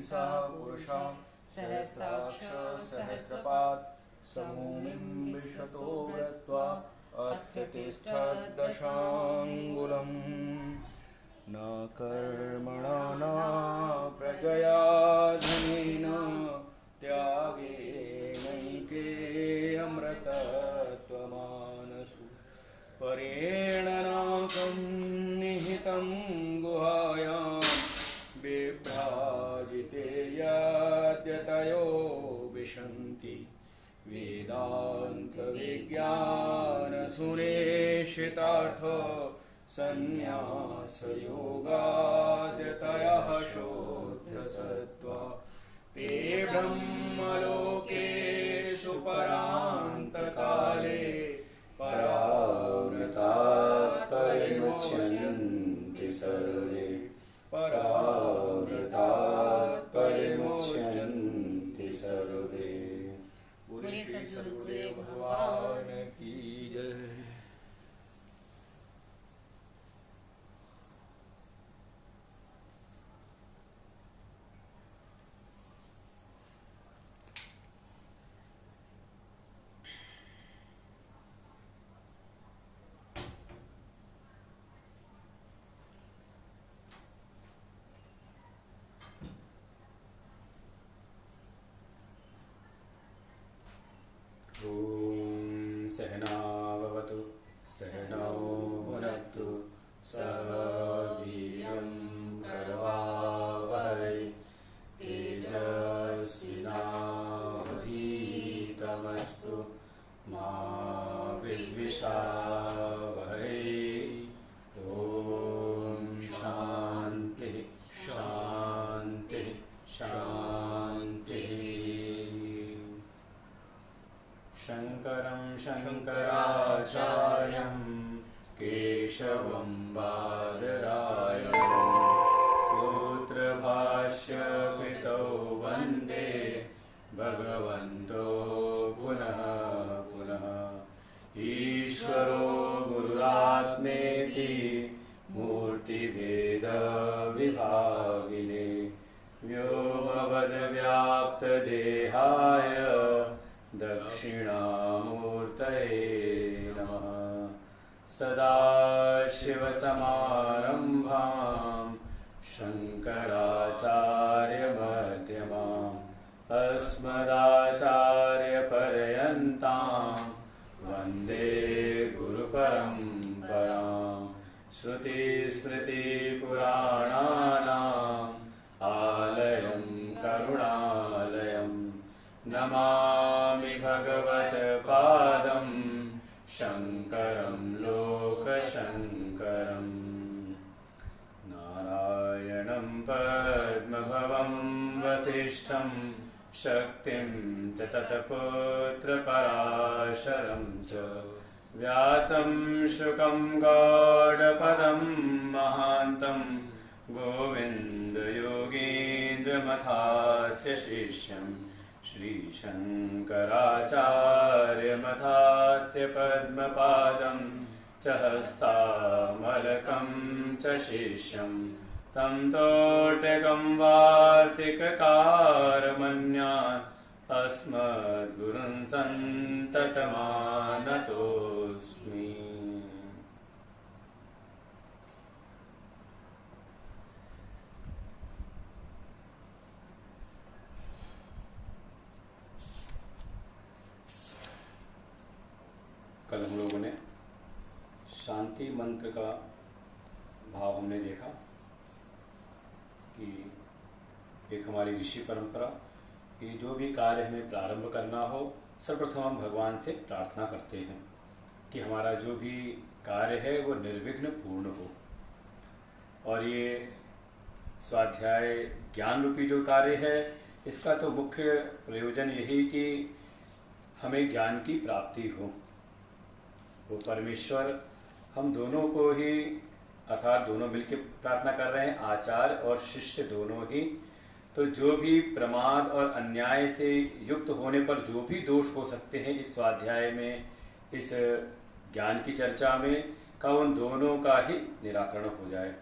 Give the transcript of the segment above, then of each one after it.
सह पुरुषः सहस्राक्ष सहस्रपात् समूमिं विश्वतो वृत्वा अत्यतिष्ठद्दशाङ्गुलम् न कर्मणा न प्रजया धनेन त्यागेनैके अमृतत्वमानसु परेण नाकं निहितं गुहायां विभ्राजिते यद्यतयो विशन्ति वेदान्तविज्ञानसुनिश्चितार्थ संन्यासयोगाद्यतयः शोध्यसत्त्वा ते ब्रह्मलोकेषु परान्तकाले परावृतात् परिमुच्यन्ति सर्वे परावृतात् परिमुच्यन्ति सर्वे। बोलिए श्री सद्गुरुदेव भगवान की जय। सहना भवतु सहनौ भुनक्तु सह वीर्यं करवावहै तेजस्विनावधीतमस्तु मा विद्विषावहै। ॐ शान्ति शान्ति शान्तिः। शङ्करं शङ्कराचार्यं केशवं बादरायणं सूत्रभाष्यकृतौ वन्दे भगवन्तो पुनः पुनः। ईश्वरो गुरुरात्मेति मूर्तिभेदविभागिने व्योमवद्व्याप्तदेहाय दक्षिणामूर्तये नमः। सदाशिवसमारम्भां शङ्कराचार्यमध्यमाम् अस्मदाचार्यपर्यन्तां वन्दे गुरुपरम्पराम्। श्रुतिस्मृतिपुराणानाम् आलयं करुणालयं नमामि भगवत्पादं शङ्करं लोकशङ्करम्। नारायणं पद्मभवं वसिष्ठं शक्तिं च तत्पुत्रपराशरं च व्यासं शुकं गौडपदं महान्तं गोविन्दयोगीन्द्रमथास्य शिष्यं श्रीशङ्कराचार्यमथास्य पद्मपादं च हस्तामलकं च शिष्यं तं तोटकं वार्तिककारमन्यान् अस्मद्गुरुं सन्ततमानतोऽस्मि। कल हम लोगों ने शांति मंत्र का भाव हमने देखा कि एक हमारी ऋषि परंपरा कि जो भी कार्य हमें प्रारंभ करना हो सर्वप्रथम हम भगवान से प्रार्थना करते हैं कि हमारा जो भी कार्य है वो निर्विघ्न पूर्ण हो। और ये स्वाध्याय ज्ञान रूपी जो कार्य है इसका तो मुख्य प्रयोजन यही कि हमें ज्ञान की प्राप्ति हो। वो परमेश्वर हम दोनों को ही अर्थात दोनों मिलकर प्रार्थना कर रहे हैं, आचार्य और शिष्य दोनों ही। तो जो भी प्रमाद और अन्याय से युक्त होने पर जो भी दोष हो सकते हैं इस स्वाध्याय में, इस ज्ञान की चर्चा में, का उन दोनों का ही निराकरण हो जाए।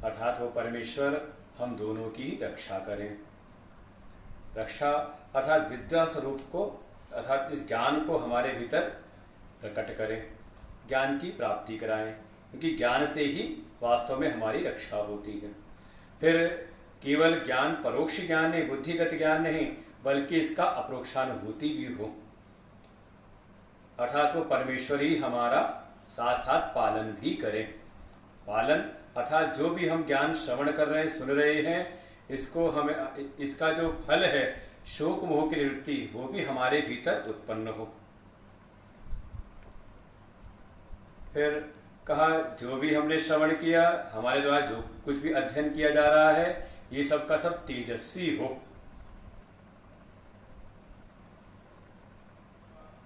अर्थात वो परमेश्वर हम दोनों की रक्षा करें। रक्षा अर्थात विद्या स्वरूप को अर्थात इस ज्ञान को हमारे भीतर प्रकट करें, ज्ञान की प्राप्ति कराएं, क्योंकि ज्ञान से ही वास्तव में हमारी रक्षा होती है। फिर केवल ज्ञान परोक्ष ज्ञान नहीं, बुद्धिगत ज्ञान नहीं, बल्कि इसका अप्रोक्षानुभूति भी हो, अर्थात वो परमेश्वर ही हमारा साथ साथ पालन भी करे। पालन अर्थात जो भी हम ज्ञान श्रवण कर रहे हैं, सुन रहे हैं, इसको हमें इसका जो फल है शोक मोह की निवृत्ति, वो भी हमारे भीतर उत्पन्न हो। फिर कहा जो भी हमने श्रवण किया, हमारे द्वारा जो कुछ भी अध्ययन किया जा रहा है, ये सब का सब तेजस्वी हो,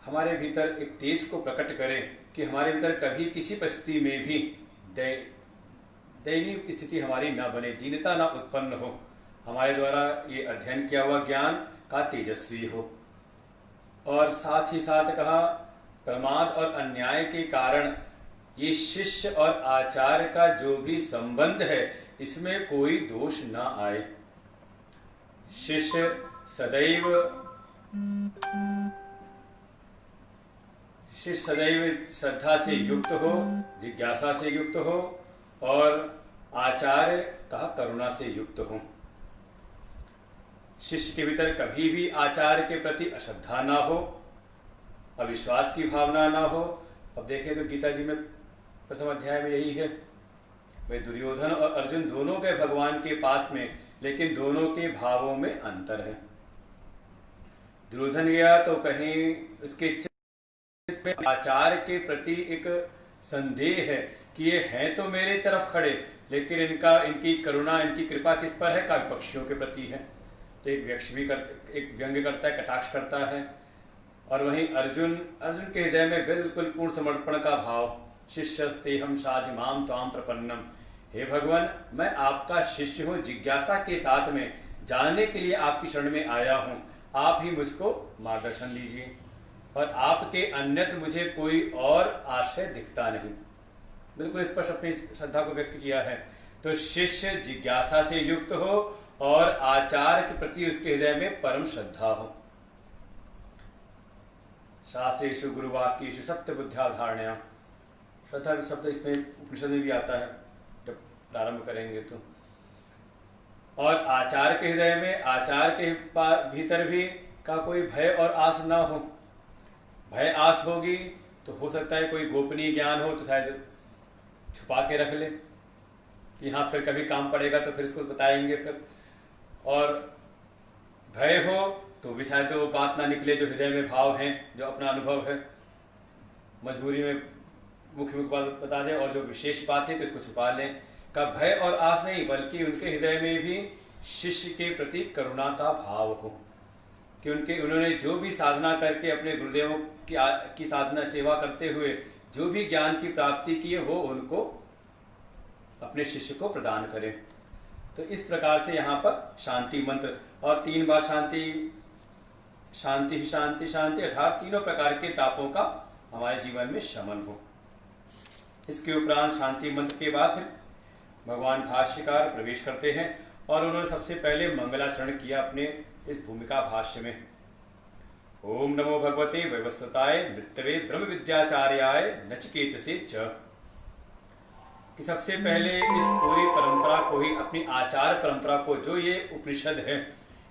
हमारे भीतर एक तेज को प्रकट करें कि हमारे भीतर कभी किसी परिस्थिति में भी दयनीय स्थिति हमारी ना बने, दीनता ना उत्पन्न हो, हमारे द्वारा ये अध्ययन किया हुआ ज्ञान का तेजस्वी हो। और साथ ही साथ कहा प्रमाद और अन्याय के कारण ये शिष्य और आचार्य का जो भी संबंध है, इसमें कोई दोष ना आए। शिष्य सदैव श्रद्धा से युक्त हो, जिज्ञासा से युक्त हो, और आचार्य कहा करुणा से युक्त हो। शिष्य के भीतर कभी भी आचार्य के प्रति अश्रद्धा ना हो, अविश्वास की भावना ना हो। अब देखें तो गीता जी में प्रथम अध्याय में यही है, वे दुर्योधन और अर्जुन दोनों गए भगवान के पास में, लेकिन दोनों के भावों में अंतर है। दुर्योधन गया तो कहीं उसके चित्त में आचार्य के प्रति एक संदेह है कि ये हैं तो मेरे तरफ खड़े, लेकिन इनकी करुणा, इनकी कृपा किस पर है? काव्य पक्षियों के प्रति है। तो एक व्यंग्य करता है, कटाक्ष करता है। और वहीं अर्जुन के हृदय में बिल्कुल पूर्ण समर्पण का भाव, शिष्यस्ते हम साधि माम त्वाम प्रपन्नम, हे भगवान मैं आपका शिष्य हूँ, जिज्ञासा के साथ में जानने के लिए आपकी शरण में आया हूँ, आप ही मुझको मार्गदर्शन लीजिए, और आपके अन्यत्र मुझे कोई और आश्रय दिखता नहीं। बिल्कुल स्पष्ट अपनी श्रद्धा को व्यक्त किया है। तो शिष्य जिज्ञासा से युक्त हो और आचार्य के प्रति उसके हृदय में परम श्रद्धा हो। शास्त्रेषु गुरुवाक्येषु सत्य बुद्ध्याधारणया, श्रद्धा का शब्द इसमें उपनिषद में भी आता है जब प्रारंभ करेंगे तो। और आचार्य के हृदय में, आचार्य के भीतर भी का कोई भय और आस ना हो। भय आस होगी तो हो सकता है कोई गोपनीय ज्ञान हो तो शायद छुपा के रख ले कि हाँ फिर कभी काम पड़ेगा तो फिर इसको बताएंगे फिर। और भय हो तो भी शायद वो बात ना निकले जो हृदय में भाव है, जो अपना अनुभव है, मजबूरी में मुख्य बात बता दें, और जो विशेष बात है तो इसको छुपा लें। का भय और आस नहीं, बल्कि उनके हृदय में भी शिष्य के प्रति करुणा का भाव हो कि उन्होंने जो भी साधना करके अपने गुरुदेवों की साधना सेवा करते हुए जो भी ज्ञान की प्राप्ति की है वो उनको अपने शिष्य को प्रदान करें। तो इस प्रकार से यहाँ पर शांति मंत्र, और 3 बार शांति शांति शांति शांति, अर्थात तीनों प्रकार के तापों का हमारे जीवन में शमन हो। इसके उपरांत शांति मंत्र के बाद फिर भगवान भाष्यकार प्रवेश करते हैं, और उन्होंने सबसे पहले मंगलाचरण किया अपने इस भूमिका भाष्य में। ओम नमो भगवते वैवस्वताय मृत्यवे ब्रह्म विद्याचार्याय नचिकेतसे च, कि सबसे पहले इस पूरी परंपरा को ही, अपनी आचार परंपरा को, जो ये उपनिषद है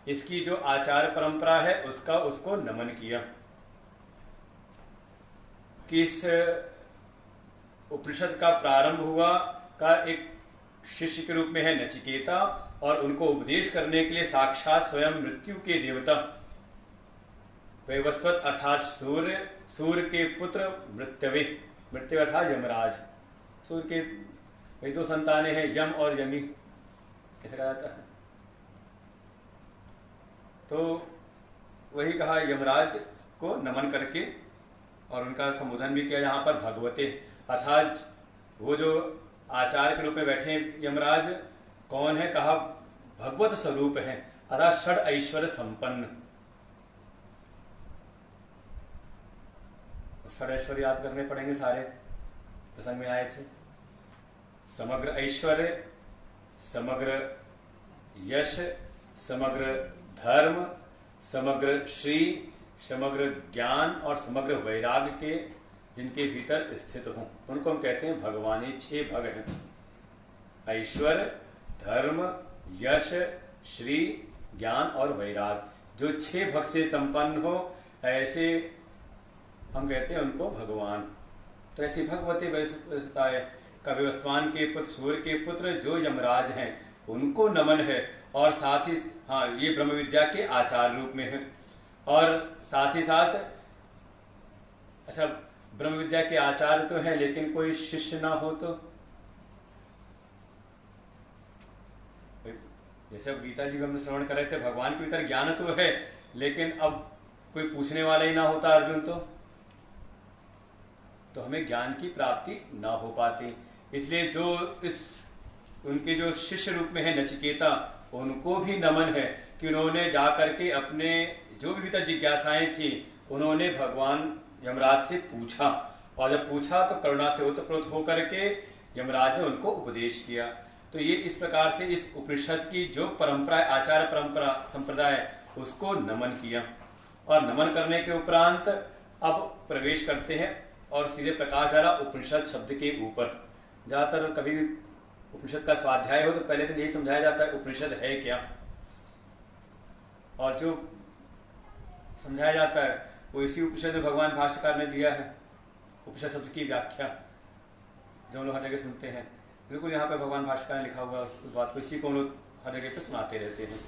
इसकी जो आचार परंपरा है उसको नमन किया। कि इस उपनिषद का प्रारंभ हुआ का एक शिष्य के रूप में है नचिकेता, और उनको उपदेश करने के लिए साक्षात स्वयं मृत्यु के देवता वैवस्वत अर्थात सूर्य के पुत्र मृत्यवे, मृत्यु अर्थात यमराज। सूर्य के वे 2 संतानें हैं, यम और यमी, कैसे कहा जाता है? तो वही कहा यमराज को नमन करके, और उनका संबोधन भी किया यहाँ पर भगवते, अर्थात वो जो आचार्य के रूप में बैठे यमराज कौन है? कहा भगवत स्वरूप है, अर्थात षड ऐश्वर्य संपन्न। षड ऐश्वर्य याद करने पड़ेंगे, सारे प्रसंग में आए थे। समग्र ऐश्वर्य, समग्र यश, समग्र धर्म, समग्र श्री, समग्र ज्ञान और समग्र वैराग्य के जिनके भीतर स्थित हों उनको हम कहते हैं भगवान। ये 6 भग हैं, ऐश्वर्य, धर्म, यश, श्री, ज्ञान और वैराग्य। जो 6 भग से संपन्न हो ऐसे हम कहते हैं उनको भगवान। तो ऐसी भगवती व्यवस्थाएं का विवस्वान के पुत्र, सूर्य के पुत्र जो यमराज हैं उनको नमन है। और साथ ही ये ब्रह्म विद्या के आचार्य रूप में है। और साथ ही साथ अच्छा, ब्रह्म विद्या के आचार्य तो हैं लेकिन कोई शिष्य ना हो तो, जैसे अब गीता जी हम श्रवण कर रहे थे, भगवान के भीतर ज्ञान तो है लेकिन अब कोई पूछने वाला ही ना होता अर्जुन तो हमें ज्ञान की प्राप्ति ना हो पाती। इसलिए जो उनके जो शिष्य रूप में है नचिकेता, उनको भी नमन है कि उन्होंने जा करके अपने जो भी भीतर जिज्ञासाएं थी उन्होंने भगवान यमराज से पूछा। और जब पूछा तो करुणा से ओतप्रोत होकर के यमराज ने उनको उपदेश किया। तो ये इस प्रकार से इस उपनिषद की जो परंपरा, आचार परंपरा, संप्रदाय, उसको नमन किया। और नमन करने के उपरांत अब प्रवेश करते हैं और सीधे प्रकाश डाला उपनिषद शब्द के ऊपर। ज्यादातर कभी भी उपनिषद का स्वाध्याय हो तो पहले तो यही समझाया जाता है उपनिषद है क्या, और जो समझाया जाता है वो इसी उपनिषद में भगवान भाष्यकार ने दिया है। उपनिषद शब्द की व्याख्या जो हम लोग हर जगह सुनते हैं, बिल्कुल यहाँ पे भगवान भाष्यकार ने लिखा हुआ उस बात को, इसी को हम लोग हर जगह पे सुनाते रहते हैं।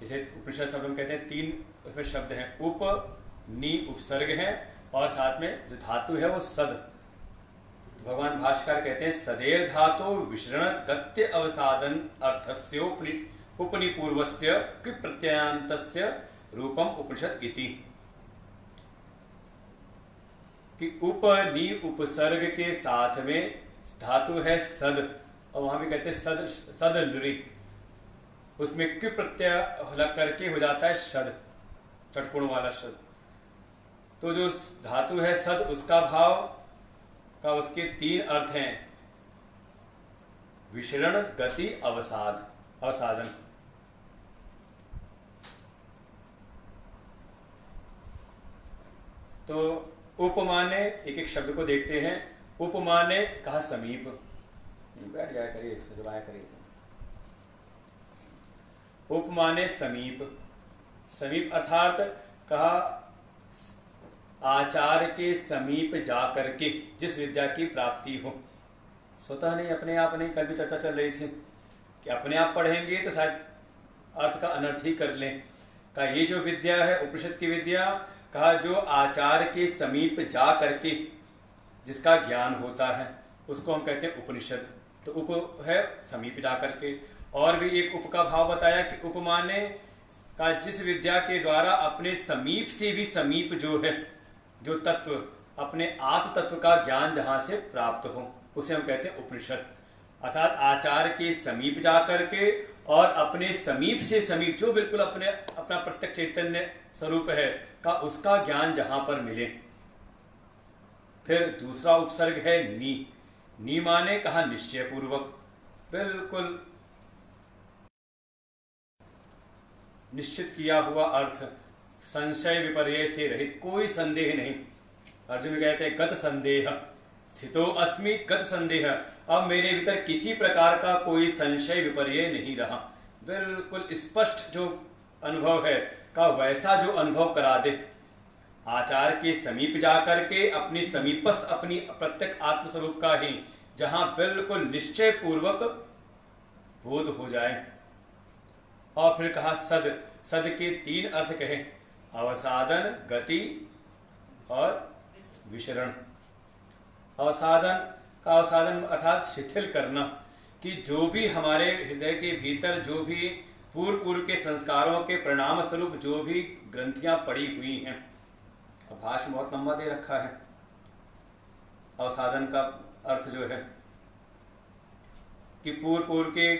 जैसे उपनिषद शब्द हम कहते हैं 3 उसमें शब्द हैं, उप, नी उपसर्ग है और साथ में जो धातु है वो सद। तो भगवान भाष्यकार कहते हैं सदेर धातु विसरण गत्य अवसादन अर्थस्योपनि उपनिपूर्वस्य प्रत्ययांतस्य रूपम उपनिषद इति। कि उप नी उपसर्ग के साथ में धातु है सद, और वहां भी कहते हैं सद, सद लृ, उसमें क्यु प्रत्यय लग करके हो जाता है शद, चटकुण वाला शद। तो जो धातु है सद, उसका भाव का उसके 3 अर्थ हैं, विशरण, गति, अवसाद, अवसादन। तो उपमाने एक एक शब्द को देखते हैं। उपमाने कहा समीप, बैठ जाया करिए, सजवाया करिए। उपमाने समीप, समीप अर्थात कहा आचार्य के समीप जाकर के जिस विद्या की प्राप्ति हो, स्वतः नहीं, अपने आप नहीं। कल भी चर्चा चल रही थी कि अपने आप पढ़ेंगे तो शायद अर्थ का अनर्थ ही कर लें। कहा ये जो विद्या है उपनिषद की विद्या, कहा जो आचार्य के समीप जा करके जिसका ज्ञान होता है उसको हम कहते हैं उपनिषद। तो उप है समीप जा करके। और भी एक उप का भाव बताया कि उपमाने का जिस विद्या के द्वारा अपने समीप से भी समीप जो है, जो तत्व, अपने आप तत्व का ज्ञान जहां से प्राप्त हो, उसे हम कहते हैं उपनिषद। अर्थात आचार्य के समीप जा करके और अपने समीप से समीप जो बिल्कुल अपना प्रत्यक्ष चैतन्य स्वरूप है का उसका ज्ञान जहां पर मिले। फिर दूसरा उपसर्ग है नी, नी माने कहा निश्चय पूर्वक, बिल्कुल निश्चित किया हुआ अर्थ, संशय विपर्य से रहित, कोई संदेह नहीं। अर्जुन कहते हैं गत संदेह स्थितो अस्मि गत संदेह, अब मेरे भीतर किसी प्रकार का कोई संशय विपर्य नहीं रहा। बिल्कुल स्पष्ट जो अनुभव है का वैसा जो अनुभव करा दे। आचार्य के समीप जाकर के अपनी समीपस्थ अपनी प्रत्यक्ष आत्मस्वरूप का ही जहां बिल्कुल निश्चय पूर्वक बोध हो जाए। और फिर कहा सद, सद के 3 अर्थ कहे, अवसादन, गति और विशरण। अवसादन का अवसादन अर्थात शिथिल करना, कि जो भी हमारे हृदय के भीतर जो भी पूर्व के संस्कारों के परिणाम स्वरूप जो भी ग्रंथियां पड़ी हुई हैं, भाष्य बहुत लंबा दे रखा है। अवसादन का अर्थ जो है कि पूर्व के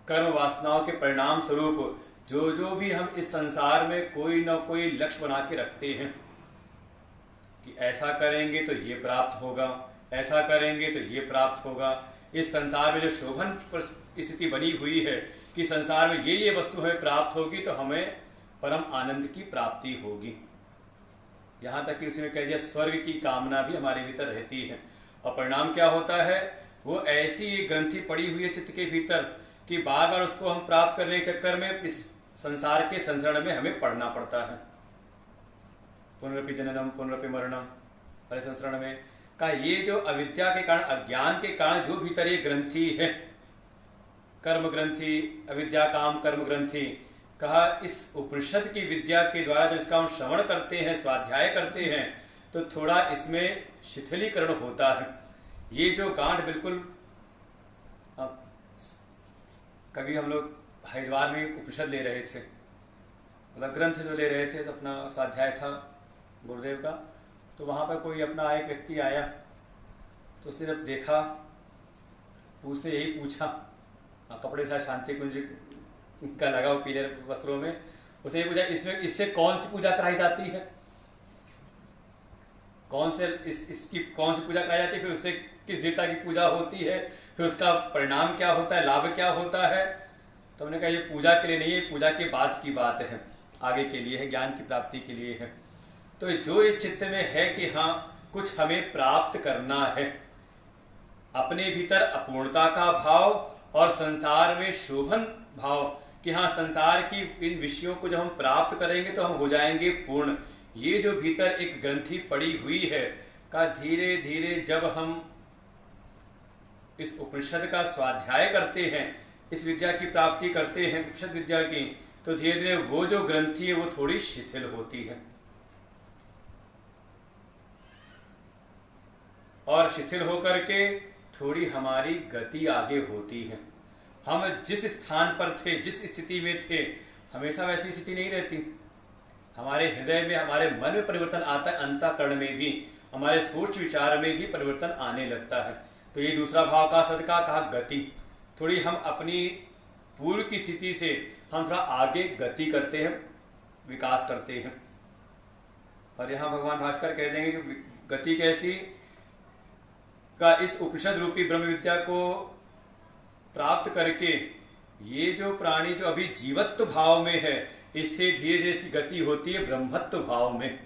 कर्म वासनाओं के परिणाम स्वरूप जो भी हम इस संसार में कोई न कोई लक्ष्य बना के रखते हैं कि ऐसा करेंगे तो ये प्राप्त होगा, ऐसा करेंगे तो ये प्राप्त होगा, इस संसार में जो शोभन स्थिति बनी हुई है कि संसार में ये वस्तु हमें प्राप्त होगी तो हमें परम आनंद की प्राप्ति होगी। यहाँ तक कि उसमें कह दिया स्वर्ग की कामना भी हमारे भीतर रहती है। और परिणाम क्या होता है, वो ऐसी एक ग्रंथि पड़ी हुई है चित्त के भीतर कि बार बार उसको हम प्राप्त करने के चक्कर में इस संसार के संसरण में हमें पड़ना पड़ता है। पुनरपि जननम पुनरपि मरणम वाले संसरण में का ये जो अविद्या के कारण, अज्ञान के कारण जो भीतर ये ग्रंथि है, कर्म ग्रंथि, अविद्या काम कर्म ग्रंथि, कहा इस उपनिषद की विद्या के द्वारा जब इसका हम श्रवण करते हैं, स्वाध्याय करते हैं, तो थोड़ा इसमें शिथिलीकरण होता है। ये जो गांठ बिल्कुल, कभी हम लोग हरिद्वार में उपनिषद ले रहे थे, मतलब ग्रंथ जो ले रहे थे, अपना स्वाध्याय था गुरुदेव का, तो वहाँ पर कोई अपना एक व्यक्ति आया, तो उसने जब देखा, उसने यही पूछा, कपड़े से शांति कुंज का लगा हो पीले वस्त्रों में, उसे ये पूछा इसमें इससे कौन सी पूजा कराई जाती है, कौन से इसकी कौन सी पूजा कराई जाती है, फिर उससे किस देवता की पूजा होती है, फिर उसका परिणाम क्या होता है, लाभ क्या होता है। तो हमने कहा ये पूजा के लिए नहीं है, पूजा के बाद की बात है, आगे के लिए है, ज्ञान की प्राप्ति के लिए है। तो जो इस चित्त में है कि हाँ कुछ हमें प्राप्त करना है, अपने भीतर अपूर्णता का भाव और संसार में शोभन भाव कि हाँ संसार की इन विषयों को जब हम प्राप्त करेंगे तो हम हो जाएंगे पूर्ण, ये जो भीतर एक ग्रंथि पड़ी हुई है का धीरे धीरे जब हम इस उपनिषद का स्वाध्याय करते हैं, इस विद्या की प्राप्ति करते हैं उपनिषद विद्या की, तो धीरे धीरे वो जो ग्रंथि है वो थोड़ी शिथिल होती है। और शिथिल होकर के थोड़ी हमारी गति आगे होती है। हम जिस स्थान पर थे, जिस स्थिति में थे, हमेशा वैसी स्थिति नहीं रहती। हमारे हृदय में, हमारे मन में परिवर्तन आता है, अंतःकरण में भी, हमारे सोच विचार में भी परिवर्तन आने लगता है। तो ये दूसरा भाव का सदका कहा गति, थोड़ी हम अपनी पूर्व की स्थिति से हम थोड़ा आगे गति करते हैं, विकास करते हैं। और यहाँ भगवान भास्कर कह देंगे कि गति कैसी का, इस उपनिषद रूपी ब्रह्म विद्या को प्राप्त करके ये जो प्राणी जो अभी जीवत्व भाव में है, इससे धीरे धीरे इसकी गति होती है ब्रह्मत्व भाव में।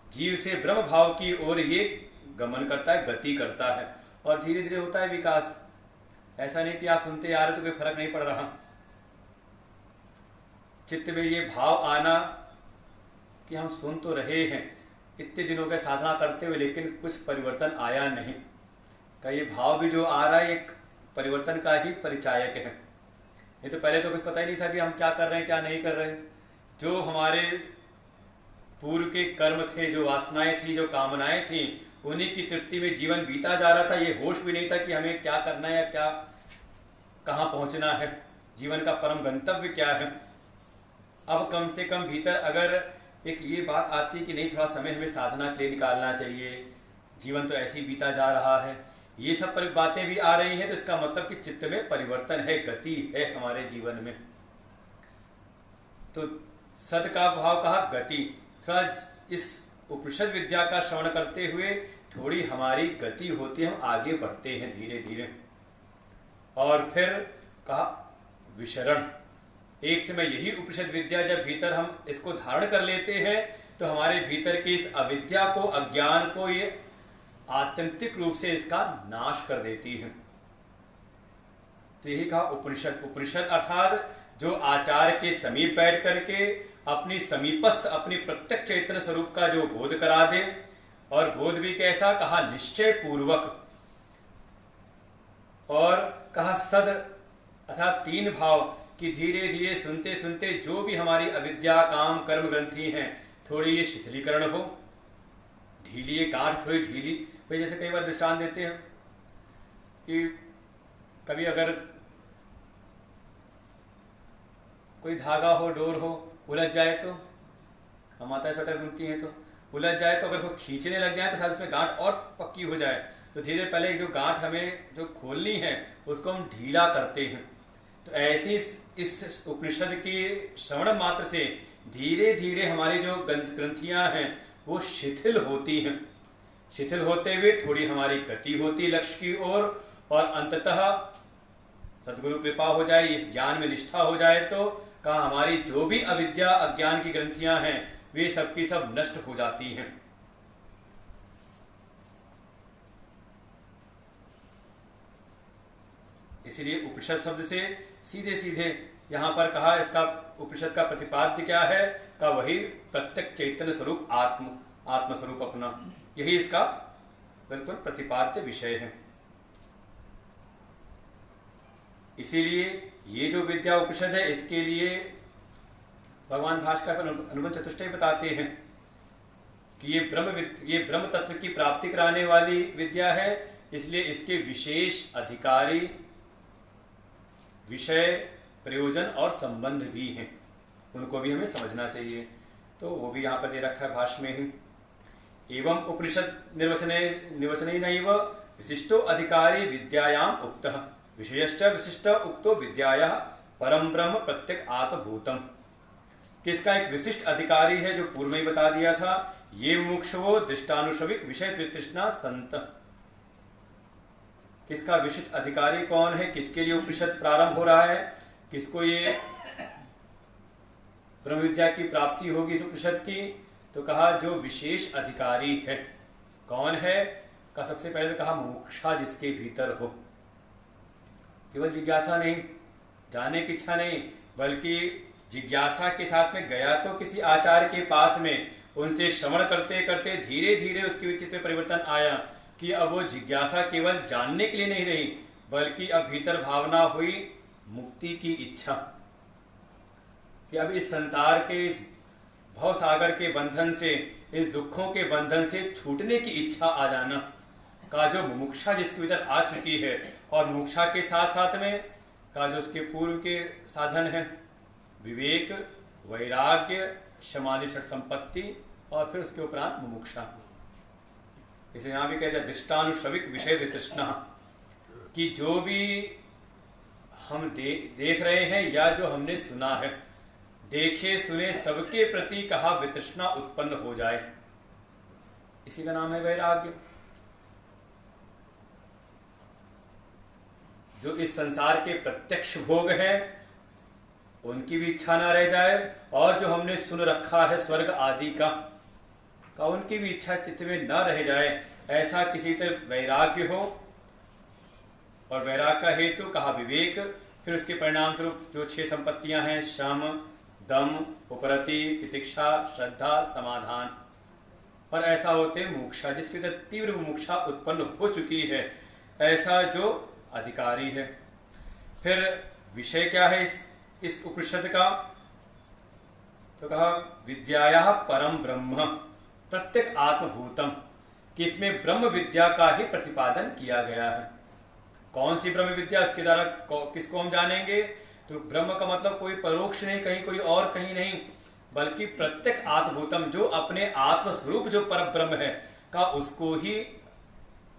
जीव से ब्रह्म भाव की ओर ये गमन करता है, गति करता है, और धीरे धीरे होता है विकास। ऐसा नहीं कि आप सुनते आ रहे तो कोई फर्क नहीं पड़ रहा। चित्त में ये भाव आना कि हम सुन तो रहे हैं इतने दिनों के साधना करते हुए, लेकिन कुछ परिवर्तन आया नहीं, का ये भाव भी जो आ रहा है एक परिवर्तन का ही परिचायक है। ये तो पहले तो कुछ पता ही नहीं था कि हम क्या कर रहे हैं क्या नहीं कर रहे। जो हमारे पूर्व के कर्म थे, जो वासनाएं थी, जो कामनाएं थी, उन्हीं की तृप्ति में जीवन बीता जा रहा था। ये होश भी नहीं था कि हमें क्या करना है या क्या कहाँ पहुंचना है, जीवन का परम गंतव्य क्या है। अब कम से कम भीतर अगर एक ये बात आती कि नहीं, थोड़ा समय हमें साधना के लिए निकालना चाहिए, जीवन तो ऐसे ही बीता जा रहा है, ये सब पर बातें भी आ रही हैं, तो इसका मतलब कि चित्त में परिवर्तन है, गति है हमारे जीवन में। तो सद का भाव कहा गति, थोड़ा इस उपनिषद विद्या का श्रवण करते हुए थोड़ी हमारी गति होती है, हम आगे बढ़ते हैं धीरे धीरे। और फिर कहा विशरण, एक समय यही उपनिषद विद्या जब भीतर हम इसको धारण कर लेते हैं तो हमारे भीतर की इस अविद्या को, अज्ञान को ये आत्यंतिक रूप से इसका नाश कर देती है। तो यही कहा उपनिषद। उपनिषद अर्थात जो आचार्य के समीप बैठ करके अपनी समीपस्थ, अपनी प्रत्यक्ष चैतन्य स्वरूप का जो बोध करा दे, और बोध भी कैसा, कहा निश्चय पूर्वक, और कहा सद अर्थात तीन भाव कि धीरे धीरे सुनते सुनते जो भी हमारी अविद्या काम कर्म ग्रंथि हैं, थोड़ी ये शिथिलीकरण हो, ढीली, ये गांठ थोड़ी ढीली। भाई जैसे कई बार दृष्टांत देते हैं कि कभी अगर कोई धागा हो, डोर हो, उलझ जाए तो, हम माता स्वेटर बुनती हैं तो उलझ जाए, तो अगर वो खींचने लग जाए तो साथ उसमें गांठ और पक्की हो जाए, तो धीरे पहले जो गांठ हमें जो खोलनी है उसको हम ढीला करते हैं। तो ऐसी इस उपनिषद की श्रवण मात्र से धीरे धीरे हमारी जो ग्रंथियां हैं वो शिथिल होती हैं। शिथिल होते हुए थोड़ी हमारी गति होती लक्ष्य की ओर, और अंततः सद्गुरु कृपा हो जाए, इस ज्ञान में निष्ठा हो जाए तो कहा हमारी जो भी अविद्या अज्ञान की ग्रंथियां हैं वे सबकी सब नष्ट हो जाती हैं। इसलिए उपनिषद शब्द से सीधे सीधे यहां पर कहा, इसका उपनिषद का प्रतिपाद्य क्या है का वही प्रत्यक्ष चैतन्य स्वरूप आत्म स्वरूप अपना, यही इसका बिल्कुल प्रतिपाद्य विषय है। इसीलिए ये जो विद्या उपनिषद है इसके लिए भगवान भाष्कर अनुबंध चतुष्टय बताते हैं कि ये ब्रह्म तत्व की प्राप्ति कराने वाली विद्या है, इसलिए इसके विशेष अधिकारी विषय प्रयोजन और संबंध भी हैं, उनको भी हमें समझना चाहिए। तो वो भी यहाँ पर दे रखा है भाष्य में ही। एवं उपनिषद निर्वचने नैव विशिष्टो अधिकारी विद्यायाम उक्तः विषयश्च विशिष्ट उक्तो विद्याया परम ब्रह्म प्रत्यक आत्मभूतम। किसका एक विशिष्ट अधिकारी है जो पूर्व में ही बता दिया था, ये मुमुक्षुवो दृष्टानुश्रविक विषय तृष्णा संत। किसका विशिष्ट अधिकारी कौन है, किसके लिए उपनिषद प्रारंभ हो रहा है, किसको ये ब्रह्म विद्या की प्राप्ति होगी इस उपनिषद की, तो कहा जो विशेष अधिकारी है। कौन है का सबसे पहले तो कहा मुमुक्षा जिसके भीतर हो, केवल जिज्ञासा नहीं, जानने की इच्छा नहीं, बल्कि जिज्ञासा के साथ में गया तो किसी आचार्य के पास में, उनसे श्रवण करते करते धीरे धीरे उसके विचित्र में परिवर्तन आया कि अब वो जिज्ञासा केवल जानने के लिए नहीं रही, बल्कि अब भीतर भावना हुई मुक्ति की इच्छा, कि अब इस संसार के इस भव सागर के बंधन से, इस दुखों के बंधन से छूटने की इच्छा आ जाना का जो मुमुक्षा जिसके भीतर आ चुकी है। और मुमुक्षा के साथ साथ में का जो उसके पूर्व के साधन है विवेक, वैराग्य, समाधि, षट संपत्ति और फिर उसके उपरांत मुमुक्षा। इसे यहां भी कहते हैं दृष्टानुश्रविक विषय वितृष्णा, कि जो भी हम देख रहे हैं या जो हमने सुना है, देखे सुने सबके प्रति कहा वितृष्णा उत्पन्न हो जाए, इसी का नाम है वैराग्य। जो इस संसार के प्रत्यक्ष भोग है उनकी भी इच्छा ना रह जाए, और जो हमने सुन रखा है स्वर्ग आदि का उनकी भी इच्छा चित्त में न रह जाए, ऐसा किसी तरह वैराग्य हो। और वैराग्य का हेतु कहा विवेक, फिर उसके परिणाम स्वरूप जो 6 संपत्तियां हैं, शम, दम, उपरति, तितिक्षा, श्रद्धा, समाधान, और ऐसा होते मुमुक्षा जिसके अंदर तीव्र मुमुक्षा उत्पन्न हो चुकी है, ऐसा जो अधिकारी है। फिर विषय क्या है इस उपनिषद का, तो कहा विद्याया परम ब्रह्म प्रत्यक आत्मभूतम, कि इसमें ब्रह्म विद्या का ही प्रतिपादन किया गया है। कौन सी ब्रह्म विद्या, इसके द्वारा किसको हम जानेंगे, तो ब्रह्म का मतलब कोई परोक्ष नहीं, कहीं कोई और कहीं नहीं, बल्कि प्रत्यक आत्मभूतम, जो अपने आत्मस्वरूप जो पर ब्रह्म है का उसको ही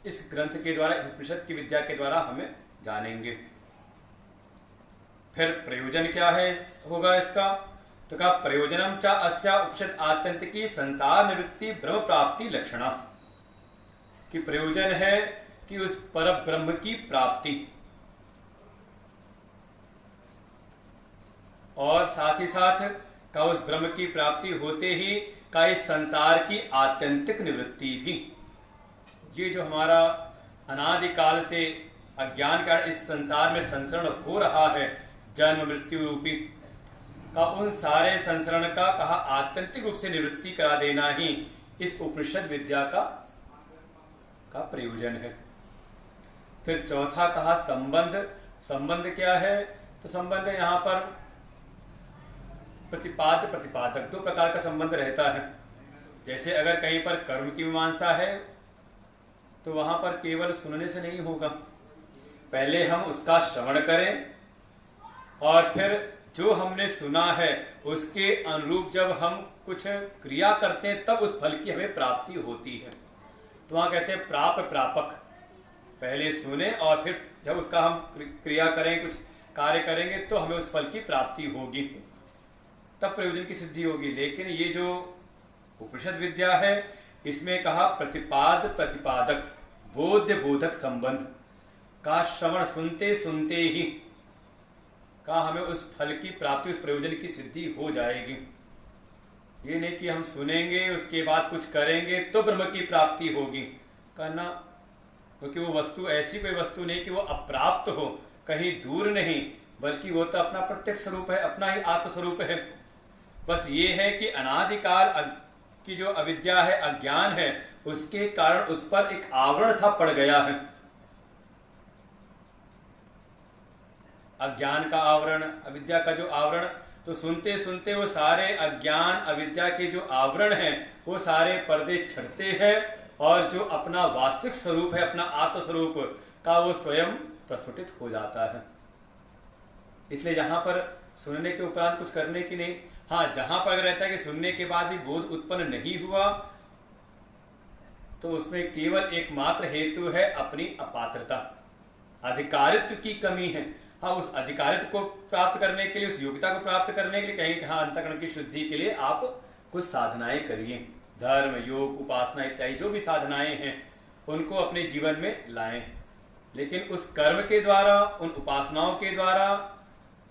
इस ग्रंथ के द्वारा, इस उपनिषद की विद्या के द्वारा हमें जानेंगे। फिर प्रयोजन क्या है होगा इसका, तो कहा प्रयोजनम च अस्या उपनिषद आत्यंतिकी संसार निवृत्ति ब्रह्म प्राप्ति लक्षणा, कि प्रयोजन है कि उस पर ब्रह्म की प्राप्ति, और साथ ही साथ का उस ब्रह्म की प्राप्ति होते ही का इस संसार की आत्यंतिक निवृत्ति भी। ये जो हमारा अनादिकाल से अज्ञान का इस संसार में संसरण हो रहा है, जन्म मृत्यु रूपी का, उन सारे संसरण का कहा आत्यंतिक रूप से निवृत्ति करा देना ही इस उपनिषद विद्या का प्रयोजन है। फिर चौथा कहा संबंध। संबंध क्या है, तो संबंध यहां पर प्रतिपाद्य प्रतिपादक 2 प्रकार का संबंध रहता है। जैसे अगर कहीं पर कर्म की मीमांसा है तो वहां पर केवल सुनने से नहीं होगा, पहले हम उसका श्रवण करें और फिर जो हमने सुना है उसके अनुरूप जब हम कुछ क्रिया करते हैं तब उस फल की हमें प्राप्ति होती है। तो वहां कहते हैं प्रापक, पहले सुने और फिर जब उसका हम क्रिया करें, कुछ कार्य करेंगे तो हमें उस फल की प्राप्ति होगी, तब प्रयोजन की सिद्धि होगी। लेकिन ये जो उपनिषद विद्या है इसमें कहा प्रतिपादक बोध्य बोधक संबंध का श्रवण सुनते सुनते ही का हमें उस फल की प्राप्ति, उस प्रयोजन की सिद्धि हो जाएगी। ये नहीं कि हम सुनेंगे उसके बाद कुछ करेंगे तो ब्रह्म की प्राप्ति होगी, कहना, क्योंकि वो वस्तु ऐसी कोई वस्तु नहीं कि वो अप्राप्त हो, कहीं दूर नहीं, बल्कि वो तो अपना प्रत्यक्ष स्वरूप है, अपना ही आत्मस्वरूप है। बस ये है कि अनादिकाल की जो अविद्या है, अज्ञान है, उसके कारण उस पर एक आवरण सा पड़ गया है। अज्ञान का आवरण, अविद्या का जो आवरण, तो सुनते सुनते वो सारे अज्ञान अविद्या के जो आवरण हैं वो सारे पर्दे छटते हैं और जो अपना वास्तविक स्वरूप है, अपना आत्मस्वरूप का वो स्वयं प्रस्फुटित हो जाता है। इसलिए यहां पर सुनने के उपरांत कुछ करने की नहीं। हाँ, जहां पर अगर रहता है कि सुनने के बाद भी बोध उत्पन्न नहीं हुआ, तो उसमें केवल एकमात्र हेतु है अपनी अपात्रता, अधिकारित्व की कमी है। हाँ, उस अधिकारित्व को प्राप्त करने के लिए, उस योग्यता को प्राप्त करने के लिए कहेंगे कि हाँ, अंतःकरण की शुद्धि के लिए आप कुछ साधनाएं करिए, धर्म, योग, उपासना इत्यादि जो भी साधनाएं हैं उनको अपने जीवन में लाएं। लेकिन उस कर्म के द्वारा, उन उपासनाओं के द्वारा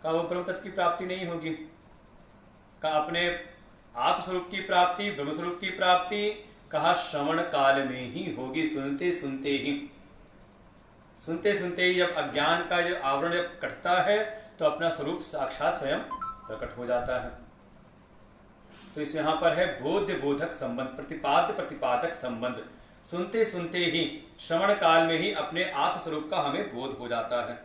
का वो ब्रह्म तत्व की प्राप्ति नहीं होगी, का अपने आत्मस्वरूप की प्राप्ति, ब्रह्म स्वरूप की प्राप्ति कहा श्रवण काल में ही होगी, सुनते सुनते ही। सुनते सुनते ही जब अज्ञान का जो आवरण जब कटता है तो अपना स्वरूप साक्षात स्वयं प्रकट हो जाता है। तो इस यहां पर है बोध्य बोधक संबंध, प्रतिपाद्य प्रतिपादक संबंध। सुनते सुनते ही, श्रवण काल में ही अपने आत्म स्वरूप का हमें बोध हो जाता है।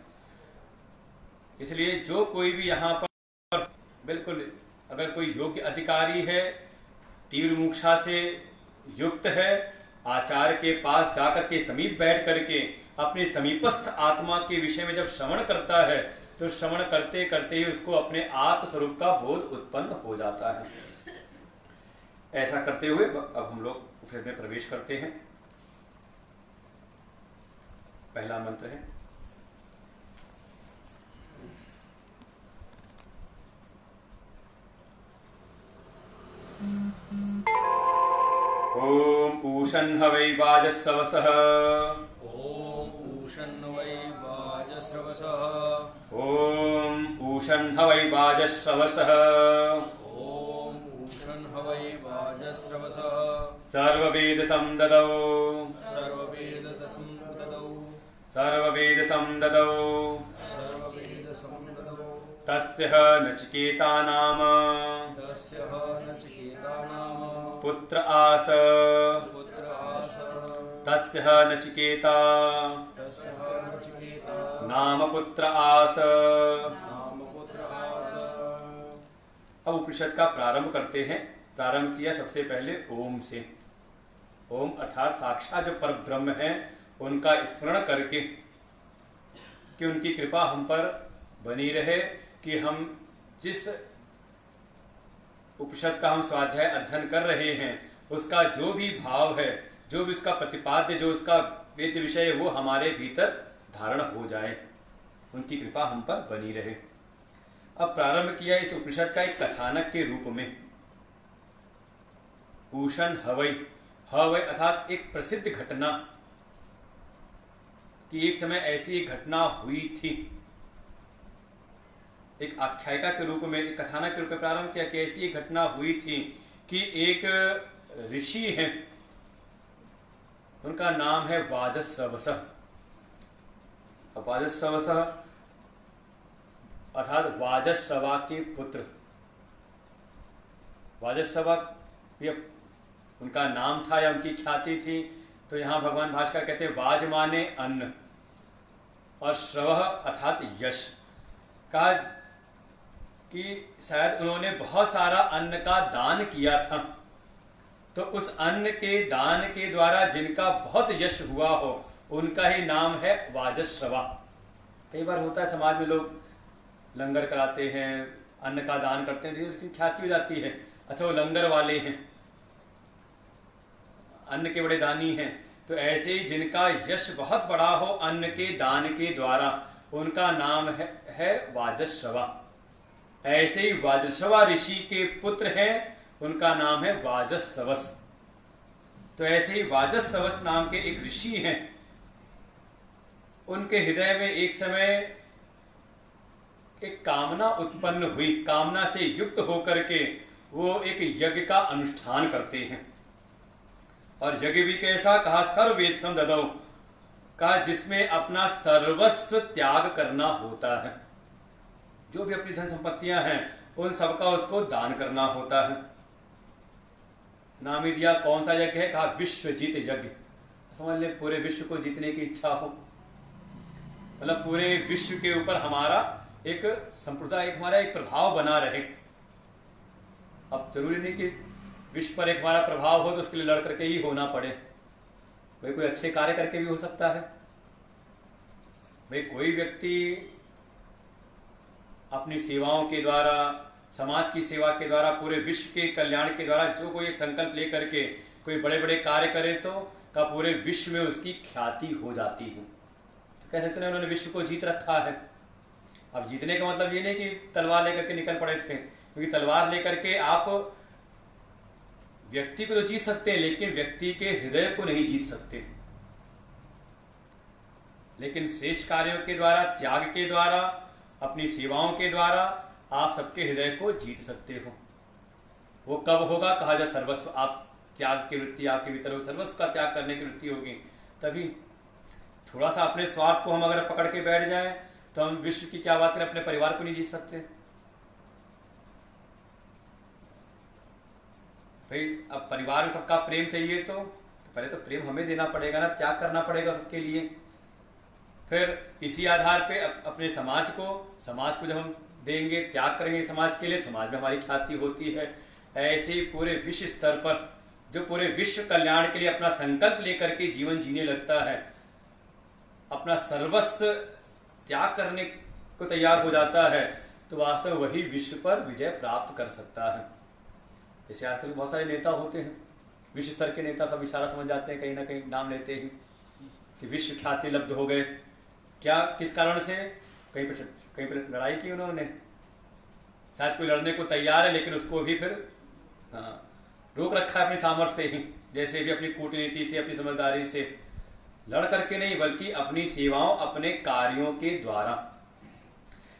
इसलिए जो कोई भी यहाँ पर बिल्कुल अगर कोई योग्य अधिकारी है, तीव्र मुमुक्षा से युक्त है, आचार्य के पास जाकर के समीप बैठ करके अपने समीपस्थ आत्मा के विषय में जब श्रवण करता है तो श्रवण करते करते ही उसको अपने आत्म स्वरूप का बोध उत्पन्न हो जाता है। ऐसा करते हुए अब हम लोग उपनिषद में प्रवेश करते हैं। पहला मंत्र है ओम ऊषण हवै वाजस्रवसः, ओम ऊषण वै वाजस्रवसः, ओम ऊषण हवै वाजस्रवसः, ओम ऊषण हवै वाजस्रवसः, सर्ववेद समददौ, सर्ववेद समददौ, सर्ववेद समददौ, सर्ववेद समददौ, तस्य नचिकेता नाम, तस्य नचिकेता नाम, पुत्र आस, पुत्र आस, तस्य नचिकेता, तस्य नचिकेता, नाम पुत्र आस। नाम पुत्र आस। अब उपनिषद का प्रारंभ करते हैं। प्रारंभ किया सबसे पहले ओम से। ओम अर्थात साक्षात जो पर ब्रह्म है उनका स्मरण करके कि उनकी कृपा हम पर बनी रहे, कि हम जिस उपनिषद का हम स्वाध्याय अध्ययन कर रहे हैं उसका जो भी भाव है, जो भी उसका प्रतिपाद्य, जो उसका वेद्य विषय है, वो हमारे भीतर धारण हो जाए, उनकी कृपा हम पर बनी रहे। अब प्रारंभ किया इस उपनिषद का एक कथानक के रूप में। ऊषण हवै, हवै अर्थात एक प्रसिद्ध घटना, कि एक समय ऐसी एक घटना हुई थी। एक आख्यायिका के रूप में, एक कथानक के रूप में प्रारंभ किया कि ऐसी एक घटना हुई थी कि एक ऋषि हैं, उनका नाम है वाजस्रवसः। वाजस्रवसः अर्थात वाजस्रवा के पुत्र। वाजस्रवा उनका नाम था या उनकी ख्याति थी। तो यहां भगवान भास्कर कहते हैं वाज माने अन्न और श्रवः अर्थात यश का, कि शायद उन्होंने बहुत सारा अन्न का दान किया था, तो उस अन्न के दान के द्वारा जिनका बहुत यश हुआ हो उनका ही नाम है वाजस्रवा। कई बार होता है समाज में, लोग लंगर कराते हैं, अन्न का दान करते हैं, उसकी ख्याति हो जाती है, अच्छा वो लंगर वाले हैं, अन्न के बड़े दानी हैं। तो ऐसे ही जिनका यश बहुत बड़ा हो अन्न के दान के द्वारा, उनका नाम है वाजस्रवा। ऐसे ही वाजस्रवा ऋषि के पुत्र हैं, उनका नाम है वाजस्रवस। तो ऐसे ही वाजस्रवस नाम के एक ऋषि हैं, उनके हृदय में एक समय एक कामना उत्पन्न हुई। कामना से युक्त होकर के वो एक यज्ञ का अनुष्ठान करते हैं। और यज्ञ भी कैसा कहा, सर्वेशम ददौ, कहा जिसमें अपना सर्वस्व त्याग करना होता है। जो भी अपनी धन संपत्तियां हैं उन सबका उसको दान करना होता है। नाम ही दिया कौन सा यज्ञ है, कहा विश्वजीत यज्ञ। समझ ले, पूरे विश्व को जीतने की इच्छा हो, मतलब पूरे विश्व के ऊपर हमारा एक संप्रदाय, हमारा एक प्रभाव बना रहे। अब जरूरी नहीं कि विश्व पर एक हमारा प्रभाव हो तो उसके लिए लड़ करके ही होना पड़े। भाई कोई अच्छे कार्य करके भी हो सकता है। भाई कोई व्यक्ति अपनी सेवाओं के द्वारा, समाज की सेवा के द्वारा, पूरे विश्व के कल्याण के द्वारा जो कोई एक संकल्प लेकर के कोई बड़े बड़े कार्य करे तो का पूरे विश्व में उसकी ख्याति हो जाती है। तो कह सकते हैं उन्होंने विश्व को जीत रखा है। अब जीतने का मतलब ये नहीं कि तलवार लेकर के निकल पड़े थे, क्योंकि तलवार लेकर के आप व्यक्ति को तो जीत सकते हैं लेकिन व्यक्ति के हृदय को नहीं जीत सकते। लेकिन श्रेष्ठ कार्यों के द्वारा, त्याग के द्वारा, अपनी सेवाओं के द्वारा आप सबके हृदय को जीत सकते हो। वो कब होगा, कहा जाए सर्वस्व, आप त्याग की वृत्ति आपके भीतर होगी, सर्वस्व का त्याग करने की वृत्ति होगी। तभी थोड़ा सा अपने स्वार्थ को हम अगर पकड़ के बैठ जाएं तो हम विश्व की क्या बात करें, अपने परिवार को नहीं जीत सकते। भाई अब परिवार में सबका प्रेम चाहिए तो पहले तो प्रेम हमें देना पड़ेगा ना, त्याग करना पड़ेगा सबके लिए। फिर इसी आधार पे अपने समाज को जब हम देंगे, त्याग करेंगे समाज के लिए, समाज में हमारी ख्याति होती है। ऐसे ही पूरे विश्व स्तर पर जो पूरे विश्व कल्याण के लिए अपना संकल्प लेकर के जीवन जीने लगता है, अपना सर्वस्व त्याग करने को तैयार हो जाता है, तो वास्तव में वही विश्व पर विजय प्राप्त कर सकता है। जैसे आजकल बहुत सारे नेता होते हैं, विश्व स्तर के नेता, सब इशारा समझ जाते हैं, कहीं ना कहीं नाम लेते ही कि विश्व ख्याति लब्ध हो गए। क्या, किस कारण से? कहीं पर लड़ाई की उन्होंने, शायद कोई लड़ने को तैयार है लेकिन उसको भी फिर रोक रखा है अपनी सामर्थ्य से ही। जैसे भी अपनी कूटनीति से, अपनी समझदारी से लड़ करके नहीं, बल्कि अपनी सेवाओं, अपने कार्यों के द्वारा।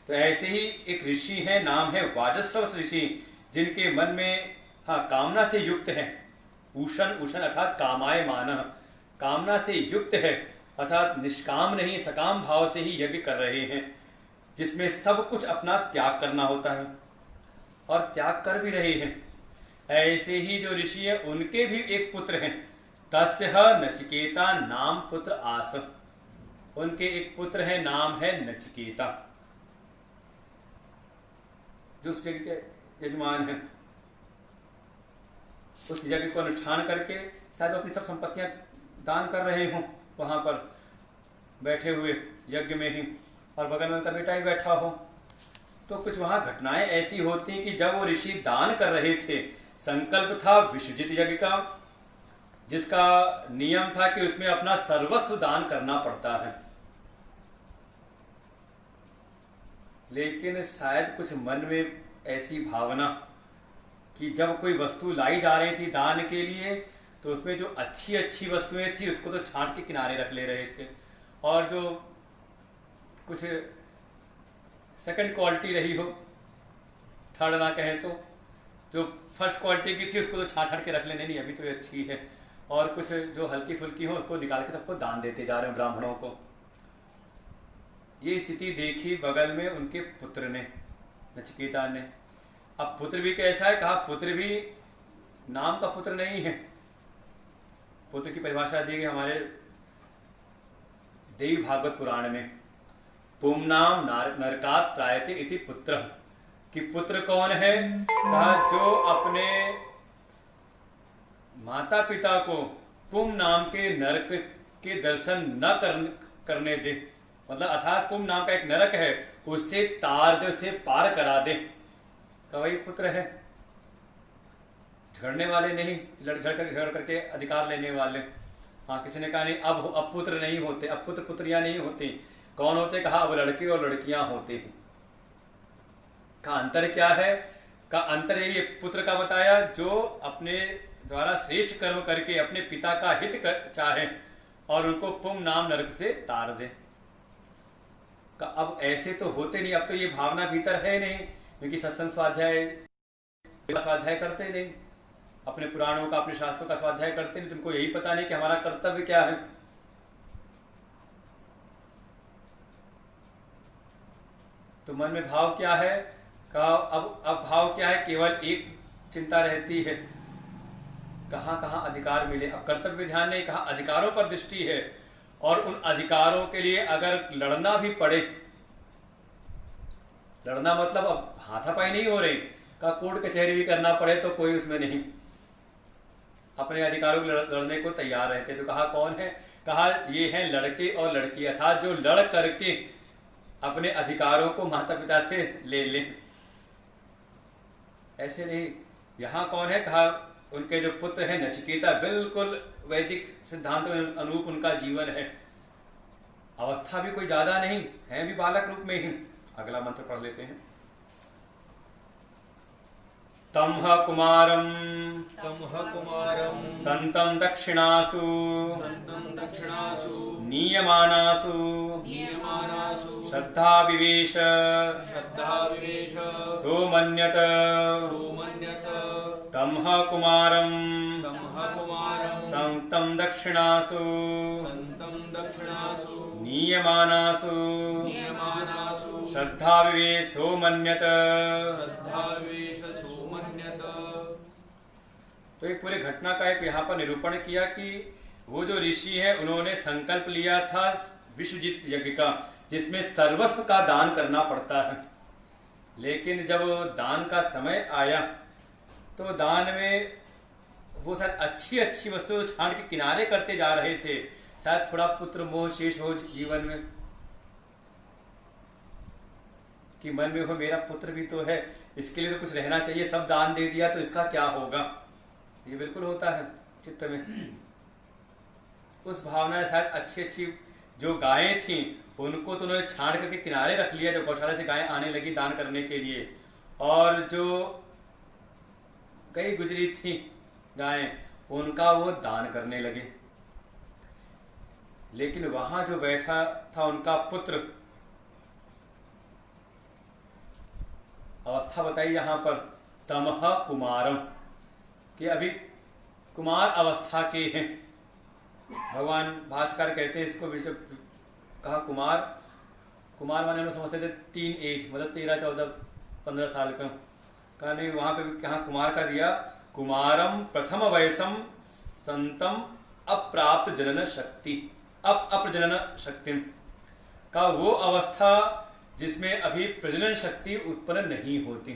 तो ऐसे ही एक ऋषि है, नाम है वाजस्रव ऋषि, जिनके मन में कामना से युक्त है। उषण अर्थात कामाय मान, कामना से युक्त है अर्थात निष्काम नहीं, सकाम भाव से ही यज्ञ कर रहे हैं, जिसमें सब कुछ अपना त्याग करना होता है और त्याग कर भी रहे हैं। ऐसे ही जो ऋषि है उनके भी एक पुत्र हैं, तस्य नचिकेता नाम पुत्र आस। उनके एक पुत्र है, नाम है नचिकेता, जो उस यज्ञ के यजमान है। उस यज्ञ को अनुष्ठान करके शायद अपनी सब संपत्तियां दान कर रहे हों वहां पर बैठे हुए यज्ञ में ही, और बगल में उनका बेटा ही बैठा हो। तो कुछ वहां घटनाएं ऐसी होती कि जब वो ऋषि दान कर रहे थे, संकल्प था विश्वजित यज्ञ का, जिसका नियम था कि उसमें अपना सर्वस्व दान करना पड़ता है। लेकिन शायद कुछ मन में ऐसी भावना कि जब कोई वस्तु लाई जा रही थी दान के लिए, तो उसमें जो अच्छी अच्छी वस्तुएं थी उसको तो छांट के किनारे रख ले रहे थे, और जो कुछ सेकंड क्वालिटी रही हो, थर्ड ना कहे तो, जो फर्स्ट क्वालिटी की थी उसको तो छांट के रख लेने, नहीं अभी तो ये अच्छी है, और कुछ जो हल्की फुल्की हो उसको निकाल के सबको दान देते जा रहे हैं ब्राह्मणों को। ये स्थिति देखी बगल में उनके पुत्र ने, नचिकेता ने। अब पुत्र भी कैसा है, कहा पुत्र भी नाम का पुत्र नहीं है। पुत्र की परिभाषा दी गई हमारे देवी भागवत पुराण में, पुंनाम नरकात त्रायते इति पुत्र, कि पुत्र कौन है, कहा जो अपने माता पिता को पुम नाम के नरक के दर्शन न करने दे, मतलब अर्थात पुम नाम का एक नरक है उससे तार दे, उसे पार करा दे, का वही पुत्र है। झगड़ने वाले नहीं, झगड़ करके अधिकार लेने वाले। हाँ, किसी ने कहा नहीं अब पुत्र नहीं होते, अब पुत्र पुत्रियां नहीं होती। कौन होते, कहा अब लड़के और लड़कियां होते हैं। का अंतर क्या है, का अंतर यही पुत्र का बताया, जो अपने द्वारा श्रेष्ठ कर्म करके अपने पिता का हित चाहे और उनको पुम नाम नरक से तार दे। अब ऐसे तो होते नहीं, अब तो ये भावना भीतर है नहीं, क्योंकि सत्संग स्वाध्याय करते नहीं, अपने पुराणों का अपने शास्त्रों का स्वाध्याय करते नहीं, तुमको यही पता नहीं कि हमारा कर्तव्य क्या है। तो मन में भाव क्या है का अब भाव क्या है, केवल एक चिंता रहती है, कहां कहां अधिकार मिले। अब कर्तव्य ध्यान नहीं, कहां अधिकारों पर दृष्टि है, और उन अधिकारों के लिए अगर लड़ना भी पड़े, लड़ना मतलब अब हाथापाई नहीं हो रही, का कोर्ट कचहरी भी करना पड़े तो कोई उसमें नहीं, अपने अधिकारों को लड़ने को तैयार रहते। तो कहा कौन है, कहा ये है लड़के और लड़की, अर्थात जो लड़ करके अपने अधिकारों को माता पिता से ले ले। ऐसे नहीं, यहां कौन है, कहा उनके जो पुत्र हैं नचिकेता, बिल्कुल वैदिक सिद्धांतों के अनुरूप उनका जीवन है, अवस्था भी कोई ज्यादा नहीं है, भी बालक रूप में ही। अगला मंत्र पढ़ लेते हैं। तमह कुमारम संतं दक्षिणासु नीयमानासु श्रद्धा विवेश सोमन्यत तमह कुमारम संतं दक्षिणासु नीयमानासु श्रद्धा विवेश सोमन्यत। तो एक पूरे घटना का एक यहाँ पर निरूपण किया कि वो जो ऋषि है उन्होंने संकल्प लिया था विश्वजित यज्ञ का, जिसमें सर्वस्व का दान करना पड़ता है, लेकिन जब दान का समय आया तो दान में वो शायद अच्छी अच्छी वस्तु छांट के किनारे करते जा रहे थे, शायद थोड़ा पुत्र मोह शेष हो जीवन में, कि मन में हो मेरा पुत्र भी तो है, इसके लिए तो कुछ रहना चाहिए, सब दान दे दिया तो इसका क्या होगा, ये बिल्कुल होता है चित्त में। उस भावना में शायद अच्छी अच्छी जो गायें थी उनको तो उन्होंने छांट करके किनारे रख लिया, जो गौशाला से गायें आने लगी दान करने के लिए, और जो कई गुजरी थी गायें उनका वो दान करने लगे। लेकिन वहां जो बैठा था उनका पुत्र, अवस्था बताई यहां पर तमह कुमारम, कि अभी कुमार अवस्था के हैं। भगवान भास्कर कहते हैं इसको, कहा कुमार, कुमार माने लोग समझते थे टीन एज, मतलब 13, 14, 15 साल का, कहा नहीं, वहां पे कहा कुमार का दिया, कुमारम प्रथम वयसम संतम अप्राप्त जनन शक्ति, अप्रजनन शक्ति, का वो अवस्था जिसमें अभी प्रजनन शक्ति उत्पन्न नहीं होती।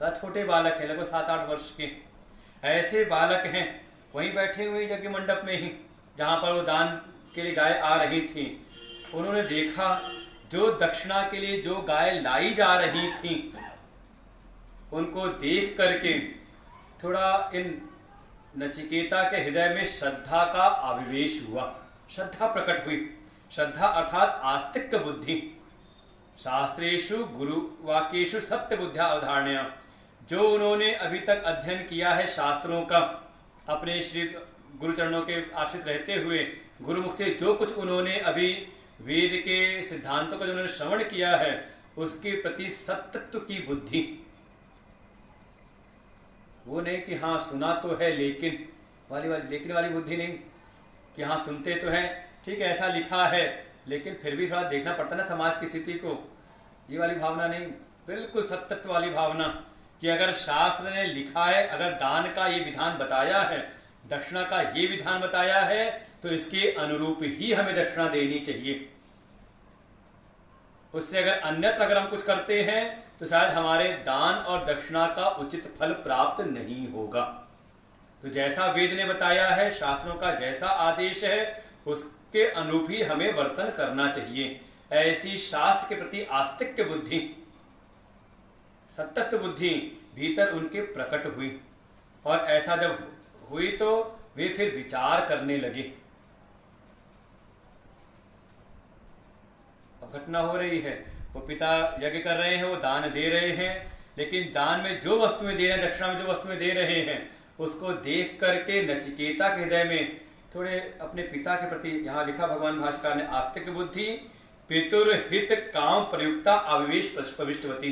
छोटे बालक हैं, लगभग 7-8 वर्ष के, ऐसे बालक हैं वहीं बैठे हुए यज्ञ मंडप में ही, जहां पर वो दान के लिए गाय आ रही थी। उन्होंने देखा जो दक्षिणा के लिए जो गाय लाई जा रही थी, उनको देख करके थोड़ा इन नचिकेता के हृदय में श्रद्धा का आविवेश हुआ, श्रद्धा प्रकट हुई। श्रद्धा अर्थात आस्तिक बुद्धि, शास्त्रेषु गुरु वाक्येषु सत्य बुद्धिया अवधारणया, जो उन्होंने अभी तक अध्ययन किया है शास्त्रों का, अपने श्री गुरुचरणों के आश्रित रहते हुए गुरुमुख से जो कुछ उन्होंने अभी वेद के सिद्धांतों का जो उन्होंने श्रवण किया है, उसके प्रति सत्य की बुद्धि, वो नहीं कि हाँ सुना तो है लेकिन वाली बुद्धि नहीं, कि हाँ सुनते तो हैं, ठीक है ऐसा लिखा है, लेकिन फिर भी थोड़ा देखना पड़ता ना समाज की स्थिति को, ये वाली भावना नहीं, बिल्कुल सत्यत्व वाली भावना, कि अगर शास्त्र ने लिखा है, अगर दान का ये विधान बताया है, दक्षिणा का ये विधान बताया है, तो इसके अनुरूप ही हमें दक्षिणा देनी चाहिए। उससे अगर हम कुछ करते हैं तो शायद हमारे दान और दक्षिणा का उचित फल प्राप्त नहीं होगा। तो जैसा वेद ने बताया है, शास्त्रों का जैसा आदेश है, उसके अनुरूप ही हमें वर्तन करना चाहिए। ऐसी शास्त्र के प्रति आस्तिक बुद्धि, सतत बुद्धि भीतर उनके प्रकट हुई, और ऐसा जब हुई तो वे फिर विचार करने लगे। अब घटना हो रही है, वो पिता यज्ञ कर रहे हैं, वो दान दे रहे हैं, लेकिन दान में जो वस्तुएं दे रहे हैं, दक्षिणा में जो वस्तुएं दे रहे हैं, उसको देख करके नचिकेता के हृदय में थोड़े अपने पिता के प्रति, यहाँ लिखा भगवान भास्कर ने, आस्तिक बुद्धि पितुरहित काम प्रयुक्ता अविवेश प्रविष्टवती।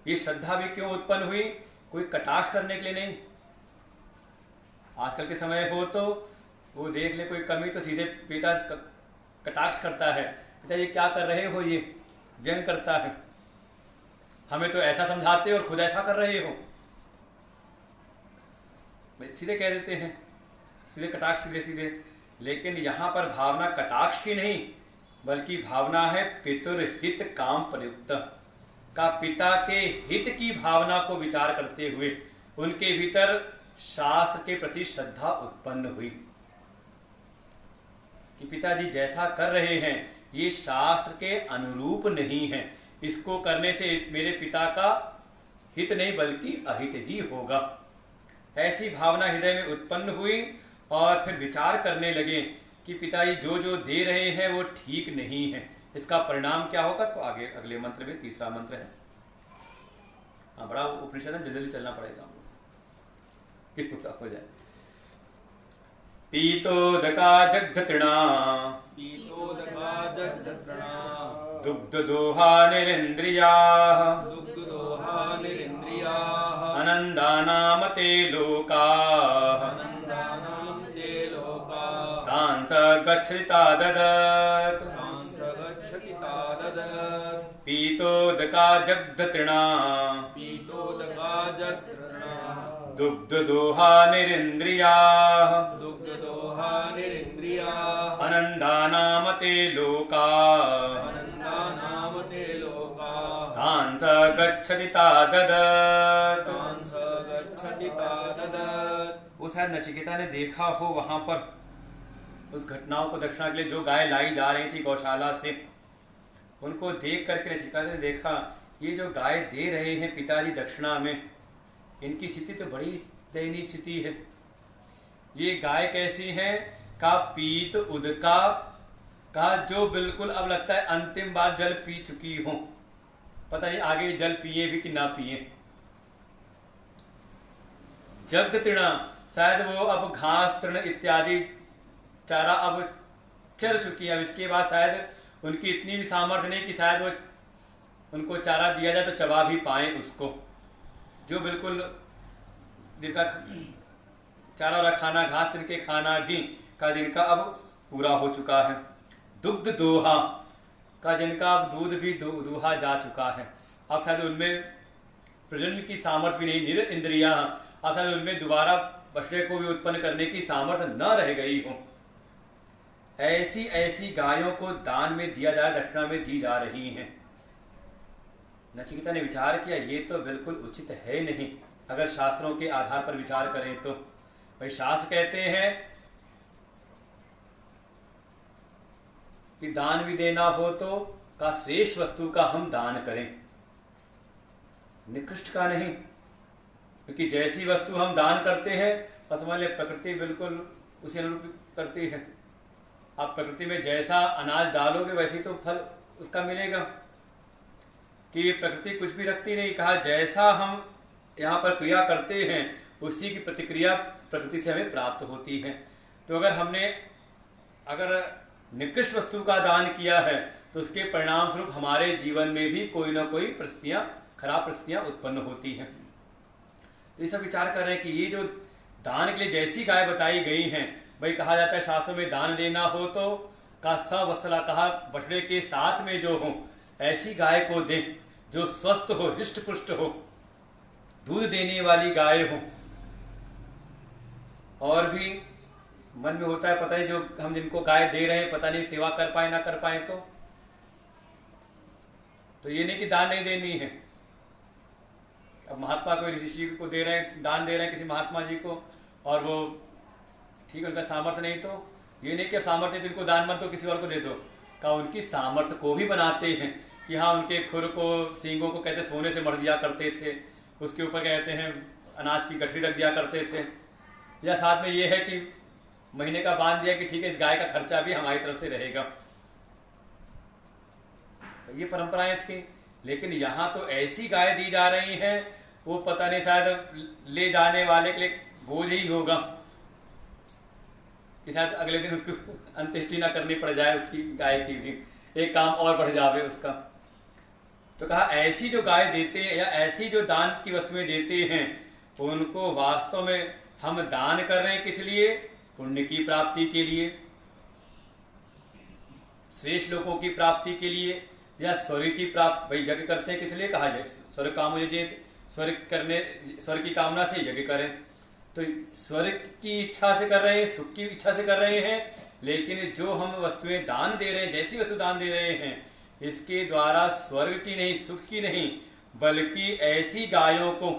ये श्रद्धा भी क्यों उत्पन्न हुई? कोई कटाक्ष करने के लिए नहीं। आजकल के समय हो तो वो देख ले कोई कमी तो सीधे पिता कटाक्ष करता है, पिता ये क्या कर रहे हो, ये व्यंग करता है, हमें तो ऐसा समझाते हो और खुद ऐसा कर रहे हो, सीधे कह देते हैं, सीधे कटाक्ष सीधे सीधे। लेकिन यहां पर भावना कटाक्ष की नहीं, बल्कि भावना है पितुरहित काम प्रयुक्त का, पिता के हित की भावना को विचार करते हुए उनके भीतर शास्त्र के प्रति श्रद्धा उत्पन्न हुई कि पिताजी जैसा कर रहे हैं ये शास्त्र के अनुरूप नहीं है, इसको करने से मेरे पिता का हित नहीं बल्कि अहित ही होगा। ऐसी भावना हृदय में उत्पन्न हुई और फिर विचार करने लगे कि पिताजी जो जो दे रहे हैं वो ठीक नहीं है, इसका परिणाम क्या होगा। तो आगे अगले मंत्र में तीसरा मंत्र है। हाँ, बड़ा उपनिषद है, जल्दी चलना पड़ेगा हो जाए। पीतोदका जगधतृणा पीतोदका जगधतृणा दुग्धदोहा निरिन्द्रिया दुग्धदोहा निरिन्द्रियाः अनन्दानाम ते लोका आनन्दानां ते लोका तान् स गच्छति ददत् तान् स गच्छति ताददत्। पीतोदका जगधतृणा पीतोदका जगधतृणा दुग्धदोहा निरिन्द्रिया दुग्धदोहा निरिन्द्रियाः अनन्दानाम ते लोका आनन्दानां ते लोका तान् स गच्छति ददत्। तान् स गच्छति ताददत्। वो शायद नचिकेता ने देखा हो वहां पर उस घटनाओं को दर्शना के लिए, जो गाय लाई जा रही थी गौशाला से, उनको देख करके नचिकेता ने देखा ये जो गाय दे रहे हैं पिताजी दक्षिणा में, इनकी स्थिति तो बड़ी दयनीय स्थिति है। ये गाय कैसी है का पीत उदका का, जो बिल्कुल अब लगता है अंतिम बार जल पी चुकी हो, पता नहीं आगे जल पिए भी कि ना पिए। जगधतृणा, शायद वो अब घास तृण इत्यादि चारा अब चल चुकी है, अब इसके बाद शायद उनकी इतनी भी सामर्थ्य नहीं कि शायद वो उनको चारा दिया जाए तो चबा भी पाए उसको, जो बिल्कुल जिनका चारा वाला खाना, घास तिनके खाना भी का जिनका अब पूरा हो चुका है। दुग्ध दोहा का, जिनका अब दूध भी दूहा जा चुका है, अब शायद उनमें प्रजनन की सामर्थ्य भी नहीं, निर इंद्रिया, अब शायद उनमें दोबारा बछड़े को भी उत्पन्न करने की सामर्थ्य न रह गई हो। ऐसी ऐसी गायों को दान में दिया जा, दक्षिणा में दी जा रही हैं। नचिकेता ने विचार किया ये तो बिल्कुल उचित है नहीं, अगर शास्त्रों के आधार पर विचार करें तो। भाई शास्त्र कहते हैं कि दान भी देना हो तो का श्रेष्ठ वस्तु का हम दान करें, निकृष्ट का नहीं, क्योंकि जैसी वस्तु हम दान करते हैं बस समझ ले प्रकृति बिल्कुल उसी अनुरूप करती है। आप प्रकृति में जैसा अनाज डालोगे वैसे ही तो फल उसका मिलेगा, कि प्रकृति कुछ भी रखती नहीं। कहा जैसा हम यहाँ पर क्रिया करते हैं उसी की प्रतिक्रिया प्रकृति से हमें प्राप्त होती है। तो अगर हमने निकृष्ट वस्तु का दान किया है तो उसके परिणाम स्वरूप हमारे जीवन में भी कोई ना कोई परिस्थितियां, खराब परिस्थितियां उत्पन्न होती हैं। तो ये सब विचार कर रहे हैं कि ये जो दान के लिए जैसी गाय बताई गई हैं, भाई कहा जाता है शास्त्रों में दान देना हो तो का सवत्सला, कहा बछड़े के साथ में जो हो ऐसी गाय को दे जो स्वस्थ हो, हृष्ट पुष्ट हो, दूध देने वाली गाय हो। और भी मन में होता है पता नहीं जो हम जिनको गाय दे रहे हैं पता नहीं सेवा कर पाए ना कर पाए, तो ये नहीं कि दान नहीं देनी है। अब महात्मा कोई ऋषि को दे रहे हैं, दान दे रहे हैं किसी महात्मा जी को, और वो ठीक है उनका सामर्थ्य नहीं, तो ये नहीं कि अब सामर्थ्य जिनको दान मत दो किसी और को दे दो, का उनकी सामर्थ्य को भी बनाते हैं कि हाँ उनके खुर को, सींगों को कहते सोने से मर दिया करते थे, उसके ऊपर कहते हैं अनाज की गठरी रख दिया करते थे, या साथ में ये है कि महीने का बांध दिया कि ठीक है इस गाय का खर्चा भी हमारी तरफ से रहेगा। तो ये परंपराएं थी। लेकिन यहाँ तो ऐसी गाय दी जा रही हैं वो पता नहीं शायद ले जाने वाले के लिए बोझ ही होगा कि शायद अगले दिन उसको अंत्येष्टि ना करनी पड़ जाए उसकी गाय की भी, एक काम और बढ़ जावे उसका। तो कहा ऐसी जो गाय देते हैं या ऐसी जो दान की वस्तुएं देते हैं उनको वास्तव में हम दान कर रहे हैं किस लिए? पुण्य की प्राप्ति के लिए, श्रेष्ठ लोगों की प्राप्ति के लिए, या स्वर्ग की प्राप्ति। भाई यज्ञ करते हैं किस लिए? कहा जाए स्वर्ग काम यजेत, स्वर्ग की कामना से यज्ञ करें। तो स्वर्ग की इच्छा से कर रहे हैं, सुख की इच्छा से कर रहे हैं, लेकिन जो हम वस्तुएं दान दे रहे हैं, जैसी वस्तु दान दे रहे हैं, इसके द्वारा स्वर्ग की नहीं, सुख की नहीं, बल्कि ऐसी गायों को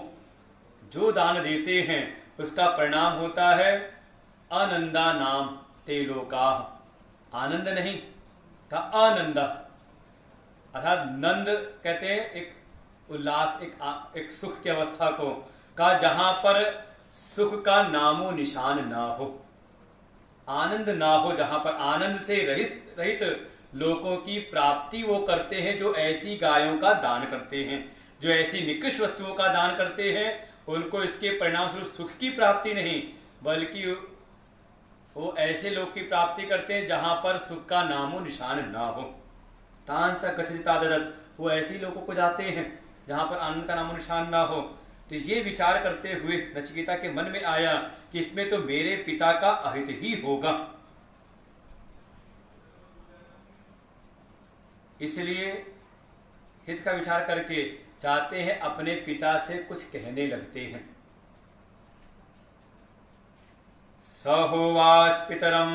जो दान देते हैं उसका परिणाम होता है आनंदा नाम ते लोका। आनंद नहीं था, आनंदा अर्थात नंद कहते हैं एक उल्लास, एक सुख की अवस्था को, का जहां पर सुख का नामो निशान ना हो, आनंद ना हो, जहां पर आनंद से रहित लोगों की प्राप्ति वो करते हैं जो ऐसी गायों का दान करते हैं, जो ऐसी निकृष्ट वस्तुओं का दान करते हैं। उनको इसके परिणाम स्वरूप सुख की प्राप्ति नहीं, बल्कि वो ऐसे लोग की प्राप्ति करते हैं जहां पर सुख का नामो निशान ना हो। तान सा कचिता ददत, वो ऐसे लोगों को जाते हैं जहां पर आनंद का नामो निशान ना हो। तो ये विचार करते हुए नचिकेता के मन में आया कि इसमें तो मेरे पिता का अहित ही होगा, इसलिए हित का विचार करके चाहते हैं अपने पिता से कुछ कहने लगते हैं। सहोवाच पितरम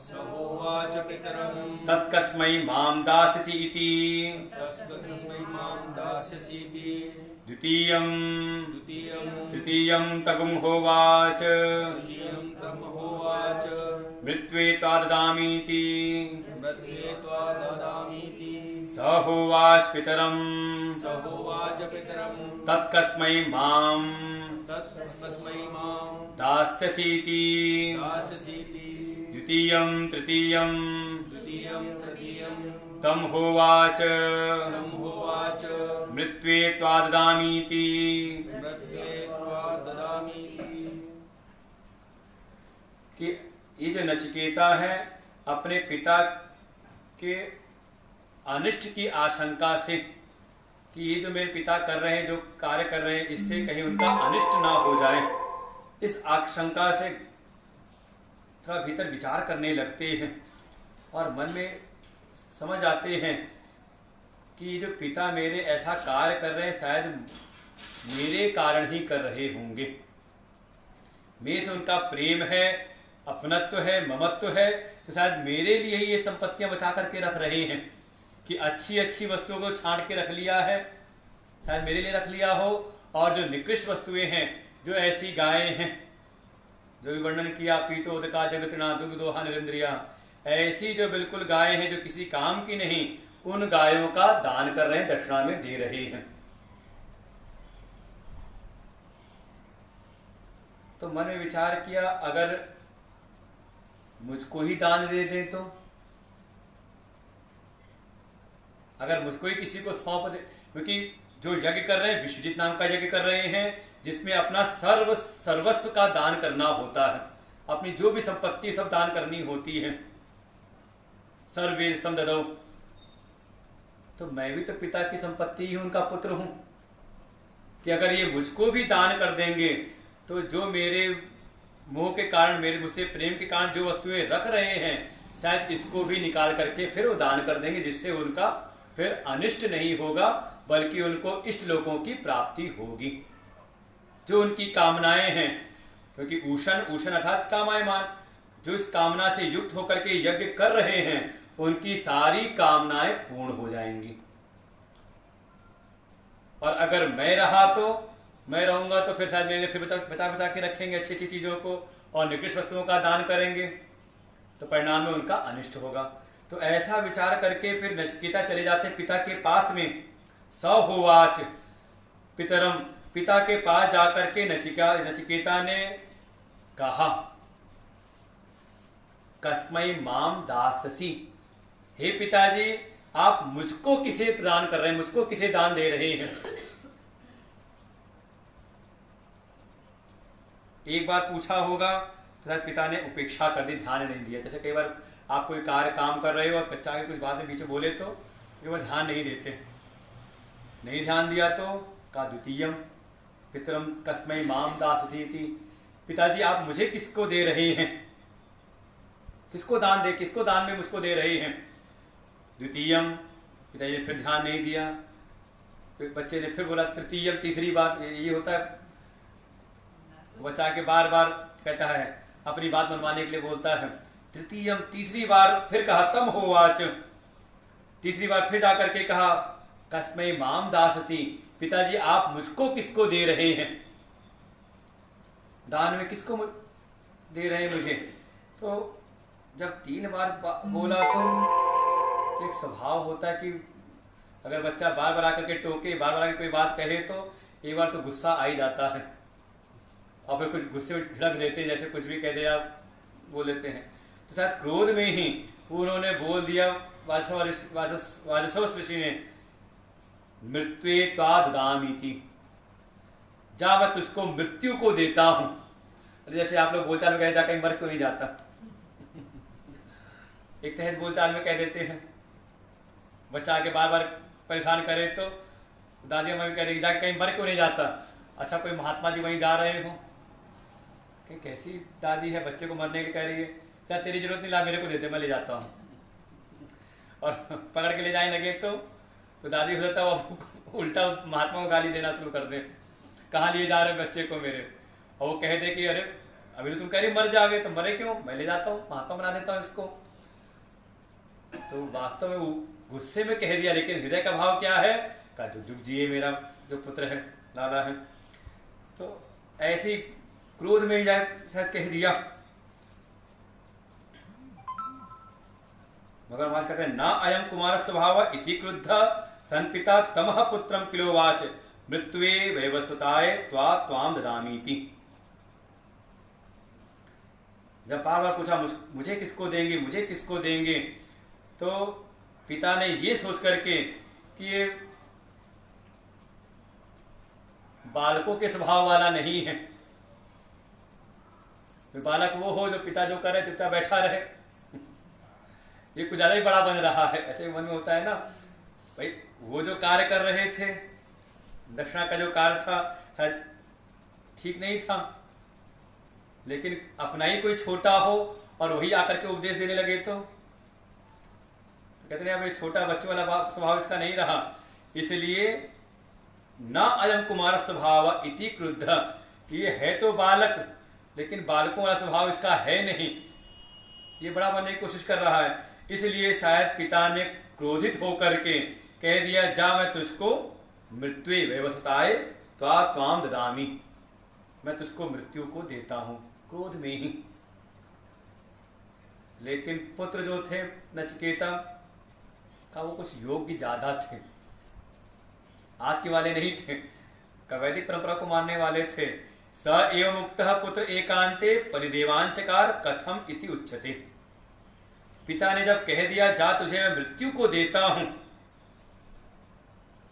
सहोवाच पितरम तत्कस्मै मां दास्यसि इति तस्मै मां दास्यसीति तृतीयं तगुं होवाच तृतीयं तम होवाच मृत्वे त्वा ददामीति मृत्वे त्वा ददामीति सहोवाच पितरं सहोवाच पितरं तत्कस्मै मां तस्मै मां दास्यसीति दास्यसीति द्वितीयं तृतीयं तं होवाच तं होवाच मृत्वे त्वा ददामीति मृत्वे त्वा ददामीति। कि ये जो नचिकेता है अपने पिता के अनिष्ट की आशंका से, कि ये जो मेरे पिता कर रहे हैं, जो कार्य कर रहे हैं, इससे कहीं उनका अनिष्ट ना हो जाए, इस आशंका से थोड़ा भीतर विचार करने लगते हैं और मन में समझ आते हैं कि जो पिता मेरे ऐसा कार्य कर रहे हैं शायद मेरे कारण ही कर रहे होंगे। मेरे से उनका प्रेम है, अपनत्व है, ममत्व है, तो शायद मेरे लिए ही ये संपत्तियां बचा करके रख रहे हैं कि अच्छी अच्छी वस्तुओं को छांट के रख लिया है, शायद मेरे लिए रख लिया हो। और जो निकृष्ट वस्तुएं हैं, जो ऐसी गायें हैं, जो भी वर्णन किया, पीतोदका जगतना दुग्ध दोहा निरिंद्रिया, ऐसी जो बिल्कुल गायें हैं जो किसी काम की नहीं, उन गायों का दान कर रहे हैं, दक्षिणा में दे रहे हैं। तो मन में विचार किया अगर मुझको ही दान दे दें तो, अगर मुझको ही किसी को सौंप दे, क्योंकि जो यज्ञ कर रहे हैं विश्वजीत नाम का यज्ञ कर रहे हैं जिसमें अपना सर्वस्व का दान करना होता है, अपनी जो भी संपत्ति सब दान करनी होती है। सर्वे समददौ, तो मैं भी तो पिता की संपत्ति ही उनका पुत्र हूं, कि अगर ये मुझको भी दान कर देंगे तो जो मेरे मोह के कारण, मेरे मुझसे प्रेम के कारण जो वस्तुएं रख रहे हैं, शायद इसको भी निकाल करके फिर वो दान कर देंगे, जिससे उनका फिर अनिष्ट नहीं होगा, बल्कि उनको इष्ट लोगों की प्राप्ति होगी। जो उनकी कामनाएं हैं, क्योंकि ऊषण अर्थात कामायमान, जो इस कामना से युक्त होकर के यज्ञ कर रहे हैं, उनकी सारी कामनाएं पूर्ण हो जाएंगी। और अगर मैं रहा तो, मैं रहूंगा तो फिर शायद मेरे फिर बचा के रखेंगे अच्छी अच्छी चीजों को, और निकृष्ट वस्तुओं का दान करेंगे, तो परिणाम में उनका अनिष्ट होगा। तो ऐसा विचार करके फिर नचिकेता चले जाते पिता के पास में। सहोवाच पितरम, पिता के पास जाकर के नचिकेता ने कहा, कस्मै माम दाससी, हे पिताजी आप मुझको किसे प्रदान कर रहे हैं, मुझको किसे दान दे रहे हैं। एक बार पूछा होगा तो शायद पिता ने उपेक्षा कर दी, ध्यान नहीं दिया। जैसे कई बार आप कोई कार्य काम कर रहे हो और बच्चा के कुछ बातें पीछे बोले तो वो ध्यान नहीं देते, नहीं ध्यान दिया तो का द्वितीयम पितरम कस्मै माम दाससीति, पिताजी आप मुझे किसको दे रहे हैं, किसको दान में मुझको दे रहे हैं। द्वितीयम, पिताजी ने फिर ध्यान नहीं दिया, फिर बच्चे ने फिर बोला तृतीयम, तीसरी बात ये होता है बच्चा के बार बार कहता है, अपनी बात मनवाने के लिए बोलता है। तृतीयम, तीसरी बार फिर कहा तम होवाच, तीसरी बार फिर जाकर के कहा कस्मै माम दाससी, पिताजी आप मुझको किसको दे रहे हैं, दान में किसको दे रहे हैं मुझे। तो जब 3 बार बोला तो एक स्वभाव होता है कि अगर बच्चा बार बार आकर के टोके, बार बार आकर कोई बात कहे तो एक बार तो गुस्सा आ ही जाता है और फिर कुछ गुस्से में ढड़क देते हैं, जैसे कुछ भी कह दे आप बोल लेते हैं। तो शायद क्रोध में ही उन्होंने बोल दिया वाजसवस ऋषि ने, मृत्युए त्वा ददामीति, जा मैं तुझको मृत्यु को देता हूं। जैसे आप लोग बोलचाल में कहे जा कहीं मर क्यों नहीं जाता, एक सहज बोलचाल में कह देते हैं, बच्चा आके बार बार परेशान करे तो दादी अम्मा भी कह रही जाके कहीं मर क्यों नहीं जाता। अच्छा कोई महात्मा जी वहीं जा रहे हो, कैसी दादी है बच्चे को मरने के कह रही है, क्या तेरी जरूरत नहीं, ला मेरे को दे दे मैं ले जाता हूँ। और पकड़ के ले जाने लगे तो दादी हो जाता वो उल्टा उस महात्मा को गाली देना शुरू कर दे, कहाँ लिए जा रहे बच्चे को मेरे, और वो कह दे कि अरे अभी तो तुम कह रही मर जाओगे, तो मरे क्यों, मैं ले जाता हूँ महात्मा बना देता हूँ इसको। तो वास्तव में वो गुस्से में कह दिया, लेकिन हृदय का भाव क्या है, का जुग जिए मेरा जो पुत्र है लाला है। तो ऐसी क्रोध में शायद कह दिया। मगर महाराज कहते हैं ना अयम कुमार स्वभाव इति क्रुद्ध संपिता तमह पुत्रम किलोवाच मृत्युए वैवस्वताय त्वा त्वाम ददामीति। जब बार बार पूछा मुझे किसको देंगे, मुझे किसको देंगे, तो पिता ने ये सोच करके कि ये बालकों के स्वभाव वाला नहीं है, बालक वो हो जो पिता जो करे चुपचाप बैठा रहे, ये कुछ ज्यादा ही बड़ा बन रहा है, ऐसे मन में होता है ना भाई। वो जो कार्य कर रहे थे, दक्षिणा का जो कार्य था शायद ठीक नहीं था, लेकिन अपना ही कोई छोटा हो और वही आकर के उपदेश देने लगे तो कहते हैं भाई छोटा बच्चों वाला स्वभाव इसका नहीं रहा, इसलिए न अयम कुमार स्वभाव इति क्रुद्ध, ये है तो बालक लेकिन बालकों वाला स्वभाव इसका है नहीं, ये बड़ा बनने की कोशिश कर रहा है। इसलिए शायद पिता ने क्रोधित होकर के कह दिया जा मैं तुझको मृत्यु व्यवस्थाए त्वा त्वाम ददामी, मैं तुझको मृत्यु को देता हूं, क्रोध में ही। लेकिन पुत्र जो थे नचिकेता का वो कुछ योग्य ज्यादा थे, आज के वाले नहीं थे, वैदिक परंपरा को मानने वाले थे। स एवं मुक्तः पुत्र एकांते परिदेवांचकार कथम इति उच्यते। पिता ने जब कह दिया जा तुझे मैं मृत्यु को देता हूं,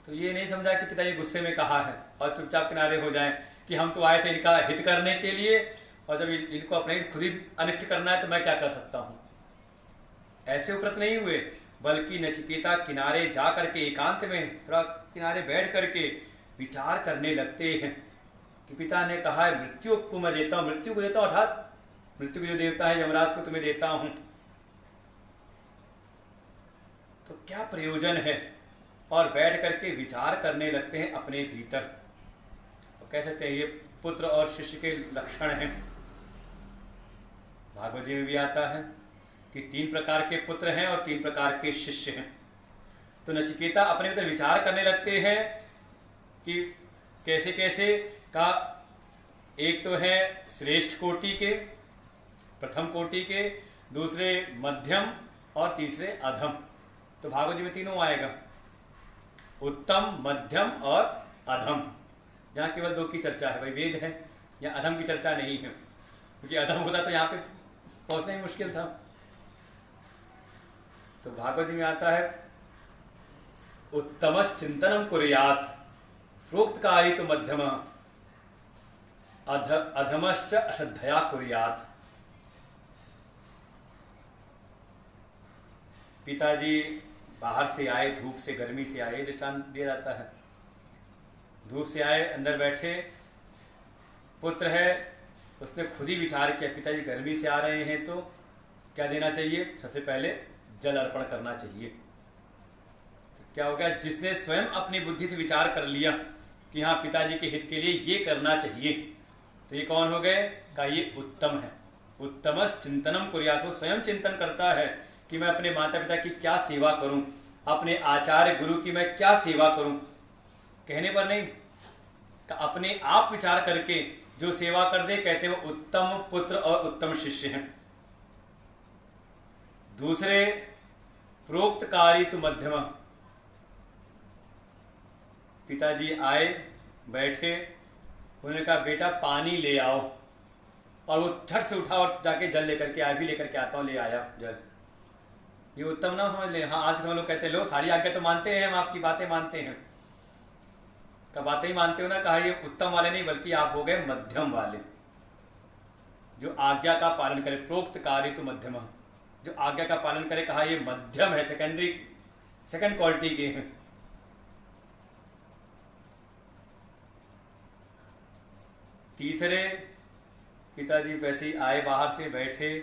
तो ये नहीं समझा कि पिता ये गुस्से में कहा है और चुपचाप किनारे हो जाएं कि हम तो आए थे इनका हित करने के लिए और जब इनको अपने खुद ही अनिष्ट करना है तो मैं क्या कर सकता हूं, ऐसे उपरत नहीं हुए। बल्कि नचिकेता किनारे जा करके एकांत में थोड़ा किनारे बैठ करके विचार करने लगते हैं कि पिता ने कहा है मृत्यु को मैं देता हूं, मृत्यु को देता हूं, अर्थात मृत्यु के जो देवता है यमराज को तुम्हें देता हूं, तो क्या प्रयोजन है, और बैठ करके विचार करने लगते हैं अपने भीतर। तो कह सकते हैं ये पुत्र और शिष्य के लक्षण हैं। भागवत जी में भी आता है कि 3 प्रकार के पुत्र हैं और 3 प्रकार के शिष्य हैं। तो नचिकेता अपने भीतर विचार करने लगते हैं कि कैसे कैसे का, एक तो है श्रेष्ठ कोटि के, प्रथम कोटि के, दूसरे मध्यम और तीसरे अधम। तो भागवत जी में तीनों आएगा, उत्तम, मध्यम और अधम। जहां केवल 2 की चर्चा है, भाई वेद है, या अधम की चर्चा नहीं है, क्योंकि अधम होता तो यहाँ पे पहुंचना ही मुश्किल था। तो भागवत जी में आता है उत्तमश्च चिंतनम कुर्यात्, प्रोक्त कार्य तो मध्यम, अधमश्च अश्रद्धया कुर्यात्। पिताजी बाहर से आए, धूप से, गर्मी से आए, दृष्टांत दिया जाता है। धूप से आए, अंदर बैठे, पुत्र है, उसने खुद ही विचार किया पिताजी गर्मी से आ रहे हैं तो क्या देना चाहिए, सबसे पहले जल अर्पण करना चाहिए। तो क्या हो गया, जिसने स्वयं अपनी बुद्धि से विचार कर लिया कि हाँ पिताजी के हित के लिए ये करना चाहिए, तो ये कौन हो गए, का ये उत्तम है। उत्तमस चिंतनम कुर्यात्, वो स्वयं चिंतन करता है कि मैं अपने माता पिता की क्या सेवा करूं, अपने आचार्य गुरु की मैं क्या सेवा करूं, कहने पर नहीं, अपने आप विचार करके जो सेवा कर दे, कहते हैं वो उत्तम पुत्र और उत्तम शिष्य हैं। दूसरे प्रोक्त कार्य तो मध्यम, पिताजी आए, बैठे, उन्होंने कहा बेटा पानी ले आओ, और वो झट से उठा और जाके जल लेकर के आया, भी लेकर के आता हूं, ले आया जल। ये उत्तम ना समझ ले। हाँ, आज के समय लोग कहते हैं लो सारी आज्ञा तो मानते हैं, हम आपकी बातें मानते हैं, का बातें ही मानते हो ना, कहा ये उत्तम वाले नहीं बल्कि आप हो गए मध्यम वाले, जो आज्ञा का पालन करे। प्रोक्त कार्य तो मध्यम, जो आज्ञा का पालन करे, कहा ये मध्यम है, सेकंड क्वालिटी के हैं। तीसरे, पिताजी वैसे ही आए, बाहर से बैठे,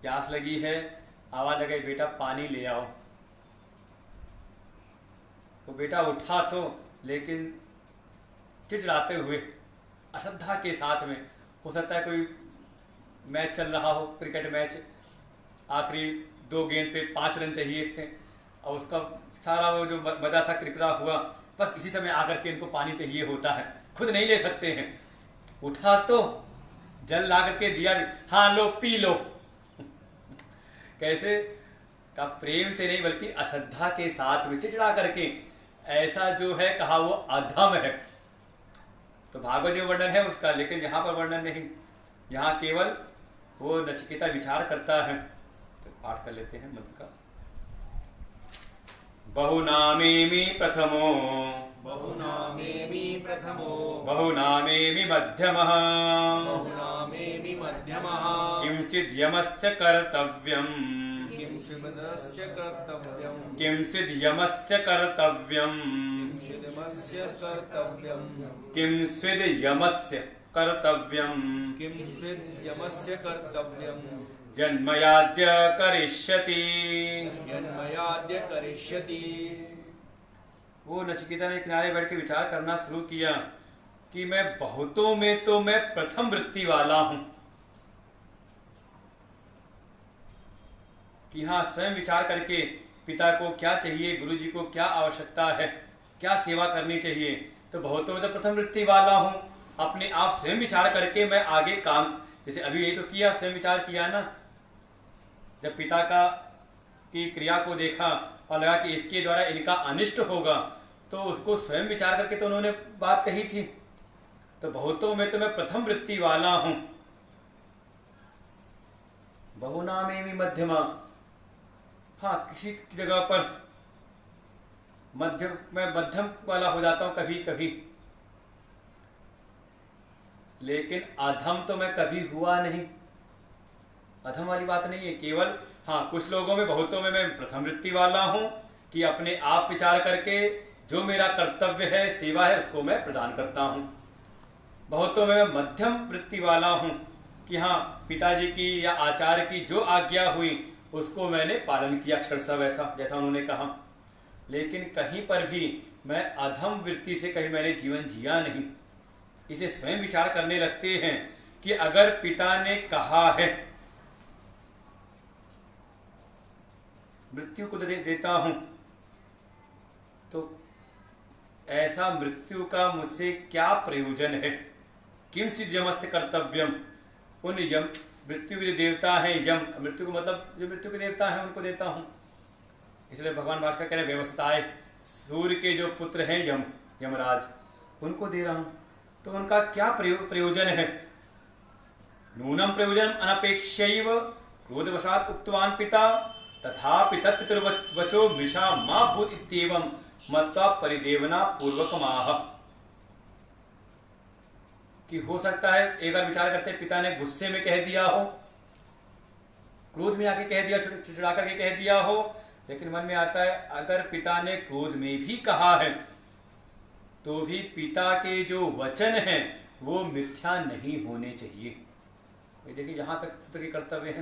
प्यास लगी है, आवाज लगाई बेटा पानी ले आओ। तो बेटा उठा तो, लेकिन चिड़चिड़ाते हुए, अश्रद्धा के साथ में। हो सकता है कोई मैच चल रहा हो, क्रिकेट मैच, आखिरी 2 गेंद पे 5 रन चाहिए थे, और उसका सारा वो जो मजा था क्रिकेट हुआ, बस इसी समय आकर के इनको पानी चाहिए होता है, खुद नहीं ले सकते हैं। उठा तो जल ला करके दिया, हाँ लो पी लो। कैसे का, प्रेम से नहीं बल्कि अश्रद्धा के साथ में चिड़चिड़ा करके, ऐसा जो है कहा वो अधम है। तो भागवत जो वर्णन है उसका, लेकिन यहाँ पर वर्णन नहीं, यहाँ केवल वो नचिकेता विचार करता है। तो पाठ कर लेते हैं मंत्र का। बहुनामेमि प्रथमो, बहुनामेमि प्रथमो, बहुनामेमि मध्यमः, बहुनामेमि मध्यमः, किं सिद्ध्यमस्य कर्तव्यम्, किं स्विदस्य कर्तव्यम्, किं सिद्ध्यमस्य कर्तव्यम्, स्विदमस्य कर्तव्यम्, किं स्विद्यमस्य कर्तव्यम्, किं स्विद्यमस्य कर्तव्यम्, जन्मयाद्य करिष्यति। यन्मयाद्य करिष्यति। वो नचिकेता ने किनारे बैठ के विचार करना शुरू किया कि मैं बहुतों में तो मैं प्रथम वृत्ति वाला हूं, कि हाँ स्वयं विचार करके पिता को क्या चाहिए, गुरु जी को क्या आवश्यकता है, क्या सेवा करनी चाहिए, तो बहुतों में तो प्रथम वृत्ति वाला हूं। अपने आप स्वयं विचार करके मैं आगे काम, जैसे अभी यही तो किया, स्वयं विचार किया ना, जब पिता का की क्रिया को देखा और लगा कि इसके द्वारा इनका अनिष्ट होगा, तो उसको स्वयं विचार करके तो उन्होंने बात कही थी। तो बहुतों में तो मैं प्रथम वृत्ति वाला हूं। बहुनामेमि मध्यमा, हाँ किसी जगह पर मैं मध्यम वाला हो जाता हूं कभी कभी, लेकिन अधम तो मैं कभी हुआ नहीं। अधम वाली बात नहीं है, केवल हाँ कुछ लोगों में, बहुतों में मैं प्रथम वृत्ति वाला हूं कि अपने आप विचार करके जो मेरा कर्तव्य है, सेवा है, उसको मैं प्रदान करता हूं। बहुतों में मैं मध्यम वृत्ति वाला हूं कि हाँ पिताजी की या आचार्य की जो आज्ञा हुई उसको मैंने पालन किया अक्षरशः वैसा जैसा उन्होंने कहा। लेकिन कहीं पर भी मैं अधम वृत्ति से कहीं मैंने जीवन जिया नहीं। इसे स्वयं विचार करने लगते हैं कि अगर पिता ने कहा है मृत्यु को देता हूं, तो ऐसा मृत्यु का मुझसे क्या प्रयोजन है। किम सिद्ध यमस्य कर्तव्यम, उन यम मृत्यु के जो देवता हैं, यम मृत्यु को मतलब जो मृत्यु के देवता हैं उनको देता हूं। इसलिए भगवान भास्कर कह रहे हैं व्यवस्थाएं, सूर्य के जो पुत्र हैं यमराज, उनको दे रहा हूं। तो उनका क्या प्रयोजन है। नूनम प्रयोजन अनपेक्षैव क्रोधवशात् उक्तवान पिता तथापि तत्पितुर्वचो मृषा मा भूत इत्येवं मत्वा परिदेवना पूर्वकमाह। कि हो सकता है एक बार विचार करते पिता ने गुस्से में कह दिया हो, क्रोध में आके कह दिया, चिड़चिड़ा करके कह दिया हो, लेकिन मन में आता है अगर पिता ने क्रोध में भी कहा है तो भी पिता के जो वचन हैं वो मिथ्या नहीं होने चाहिए। देखिए जहाँ तक पुत्र के कर्तव्य है,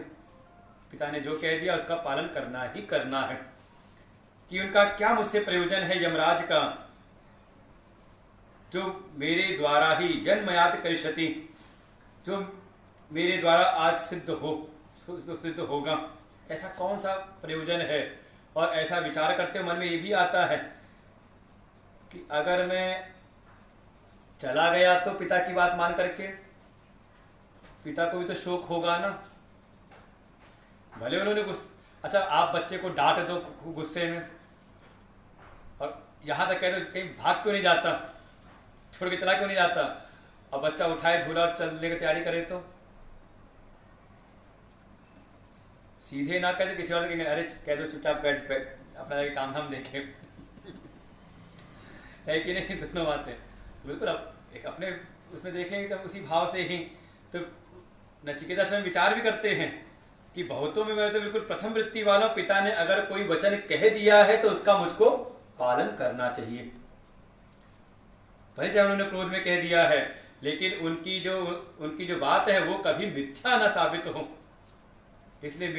पिता ने जो कह दिया उसका पालन करना ही करना है। कि उनका क्या मुझसे प्रयोजन है यमराज का, जो मेरे द्वारा ही जन्मयात करिष्यति, जो मेरे द्वारा आज सिद्ध होगा, ऐसा कौन सा प्रयोजन है। और ऐसा विचार करते हुए मन में ये भी आता है कि अगर मैं चला गया तो पिता की बात मान करके, पिता को भी तो शोक होगा ना। भले उन्होंने अच्छा आप बच्चे को डांट दो गुस्से में और यहां तक कह दो कहीं भाग क्यों नहीं जाता, छोड़ के चला क्यों नहीं जाता, और बच्चा उठाए झूला और चलने की तैयारी करे तो सीधे ना कहते किसी और, अरे कह दो चुपचाप बैठ अपना काम धाम देखे है कि नहीं। दोनों बातें बिल्कुल अब एक अपने उसमें देखेंगे तब उसी भाव से ही तो नचिकेता से विचार भी करते हैं कि बहुतों में मैं तो बिल्कुल प्रथम वृत्ति वाला, पिता ने अगर कोई वचन कह दिया है तो उसका मुझको पालन करना चाहिए। भले चाहे उन्होंने क्रोध में कह दिया है लेकिन उनकी जो बात है वो कभी मिथ्या ना साबित हो, इसलिए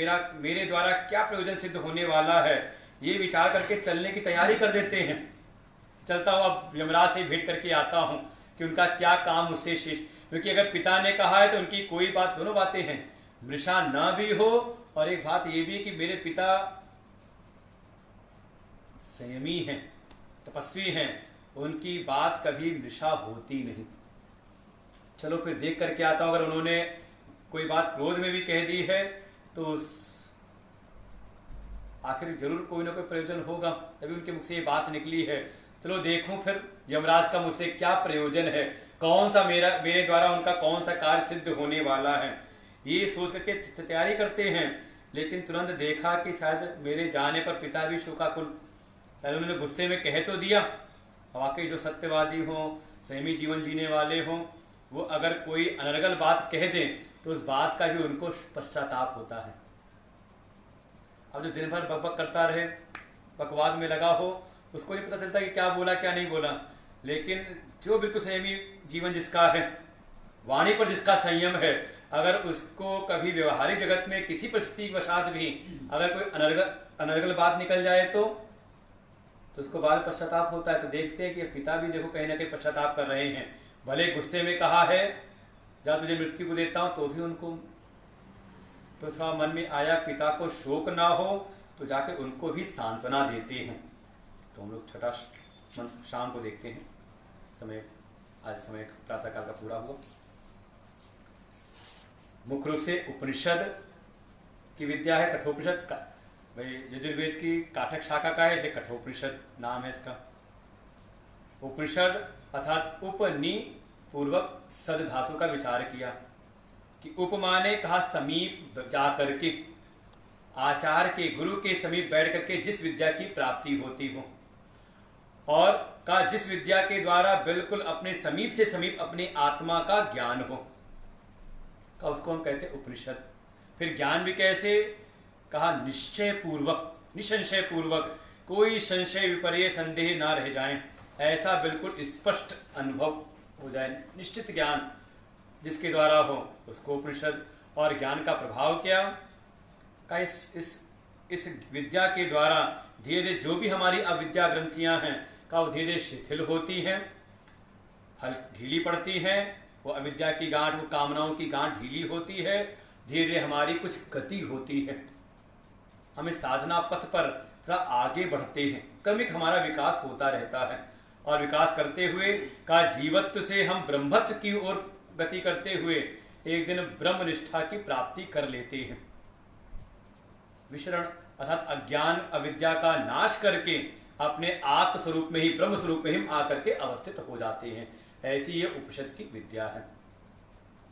मेरे द्वारा क्या प्रयोजन सिद्ध होने वाला है ये विचार करके चलने की तैयारी कर देते हैं। चलता हूं अब यमराज से भेंट करके आता हूं कि उनका क्या काम मुझसे शेष, क्योंकि अगर पिता ने कहा है तो उनकी कोई बात, दोनों बातें हैं, मृषा न भी हो और एक बात ये भी कि मेरे पिता संयमी हैं, तपस्वी हैं, उनकी बात कभी मृषा होती नहीं। चलो फिर देख करके आता हूं, अगर उन्होंने कोई बात क्रोध में भी कह दी है तो आखिर जरूर कोई ना कोई प्रयोजन होगा, तभी उनके मुख से ये बात निकली है। चलो देखूं फिर यमराज का मुझसे क्या प्रयोजन है, कौन सा मेरे द्वारा उनका कौन सा कार्य सिद्ध होने वाला है, ये सोच करके तैयारी करते हैं। लेकिन तुरंत देखा कि शायद मेरे जाने पर पिता भी शोकाकुल, शायद उन्होंने गुस्से में कह तो दिया, वाकई जो सत्यवादी हो, संयमी जीवन जीने वाले हो, वो अगर कोई अनर्गल बात कह दें तो उस बात का भी उनको पश्चाताप होता है। अब जो दिन भर बकबक करता रहे, बकवाद में लगा हो, उसको नहीं पता चलता कि क्या बोला क्या नहीं बोला। लेकिन जो बिल्कुल संयमी जीवन जिसका है, वाणी पर जिसका संयम है, अगर उसको कभी व्यवहारिक जगत में किसी परिस्थिति वशात भी अगर कोई अनर्गल बात निकल जाए तो उसको बाद पश्चाताप होता है। तो देखते हैं कि पिता भी देखो कहीं ना कहीं पश्चाताप कर रहे हैं, भले गुस्से में कहा है जा तुझे मृत्यु को देता हूं, तो भी उनको तो थोड़ा मन में आया पिता को शोक ना हो तो जाके उनको भी सांत्वना देते हैं। तो हम लोग छठा शाम को देखते हैं, आज समय प्रातःकाल का पूरा हुआ। मुख्य रूप से उपनिषद की विद्या है, कठोपनिषद का, भाई यजुर्वेद की काठक शाखा का है, इसलिए कठोपनिषद नाम है इसका। उपनिषद अर्थात उपनि पूर्वक सद धातु का विचार किया कि उपमा ने कहा समीप जाकर के, आचार्य के गुरु के समीप बैठ करके जिस विद्या की प्राप्ति होती हो, और का जिस विद्या के द्वारा बिल्कुल अपने समीप से समीप अपनी आत्मा का ज्ञान हो, का उसको हम कहते हैं उपनिषद। फिर ज्ञान भी कैसे कहा, निश्चय पूर्वक, निसंशय पूर्वक, कोई संशय विपर्य संदेह ना रह जाए, ऐसा बिल्कुल स्पष्ट अनुभव हो जाए, निश्चित ज्ञान जिसके द्वारा हो उसको उपनिषद। और ज्ञान का प्रभाव क्या का इस विद्या के द्वारा धीरे धीरे जो भी हमारी अविद्या ग्रंथियां हैं का वो धीरे धीरे शिथिल होती हैं, ढीली पड़ती हैं, वो अविद्या की गांठ, वो कामनाओं की गांठ ढीली होती है, धीरे धीरे हमारी कुछ गति होती है, हमें साधना पथ पर थोड़ा आगे बढ़ते हैं, क्रमिक हमारा विकास होता रहता है। और विकास करते हुए का जीवत्व से हम ब्रह्मत्व की ओर गति करते हुए एक दिन ब्रह्म निष्ठा की प्राप्ति कर लेते हैं। विशरण अर्थात अज्ञान अविद्या का नाश करके अपने आत्म स्वरूप में ही, ब्रह्म स्वरूप में ही आकर के अवस्थित हो जाते हैं। ऐसी ये उपनिषद की विद्या है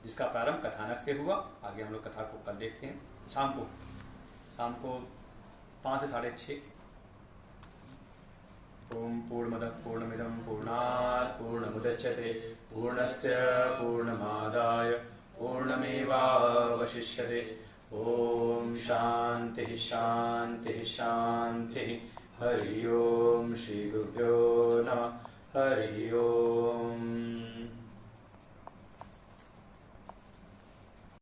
जिसका प्रारंभ कथानक से हुआ। आगे हम लोग कथा को कल देखते हैं, शाम को 5 से 6:30। ओम पूर्णमदः पूर्णमिदं पूर्णात् पूर्णमुदच्यते पूर्णस्य पूर्णमादाय पूर्णमेवावशिष्यते। ओम शांति शांति शांति। हरि ओम। श्री गुरुभ्यो नमः। हरि ओम।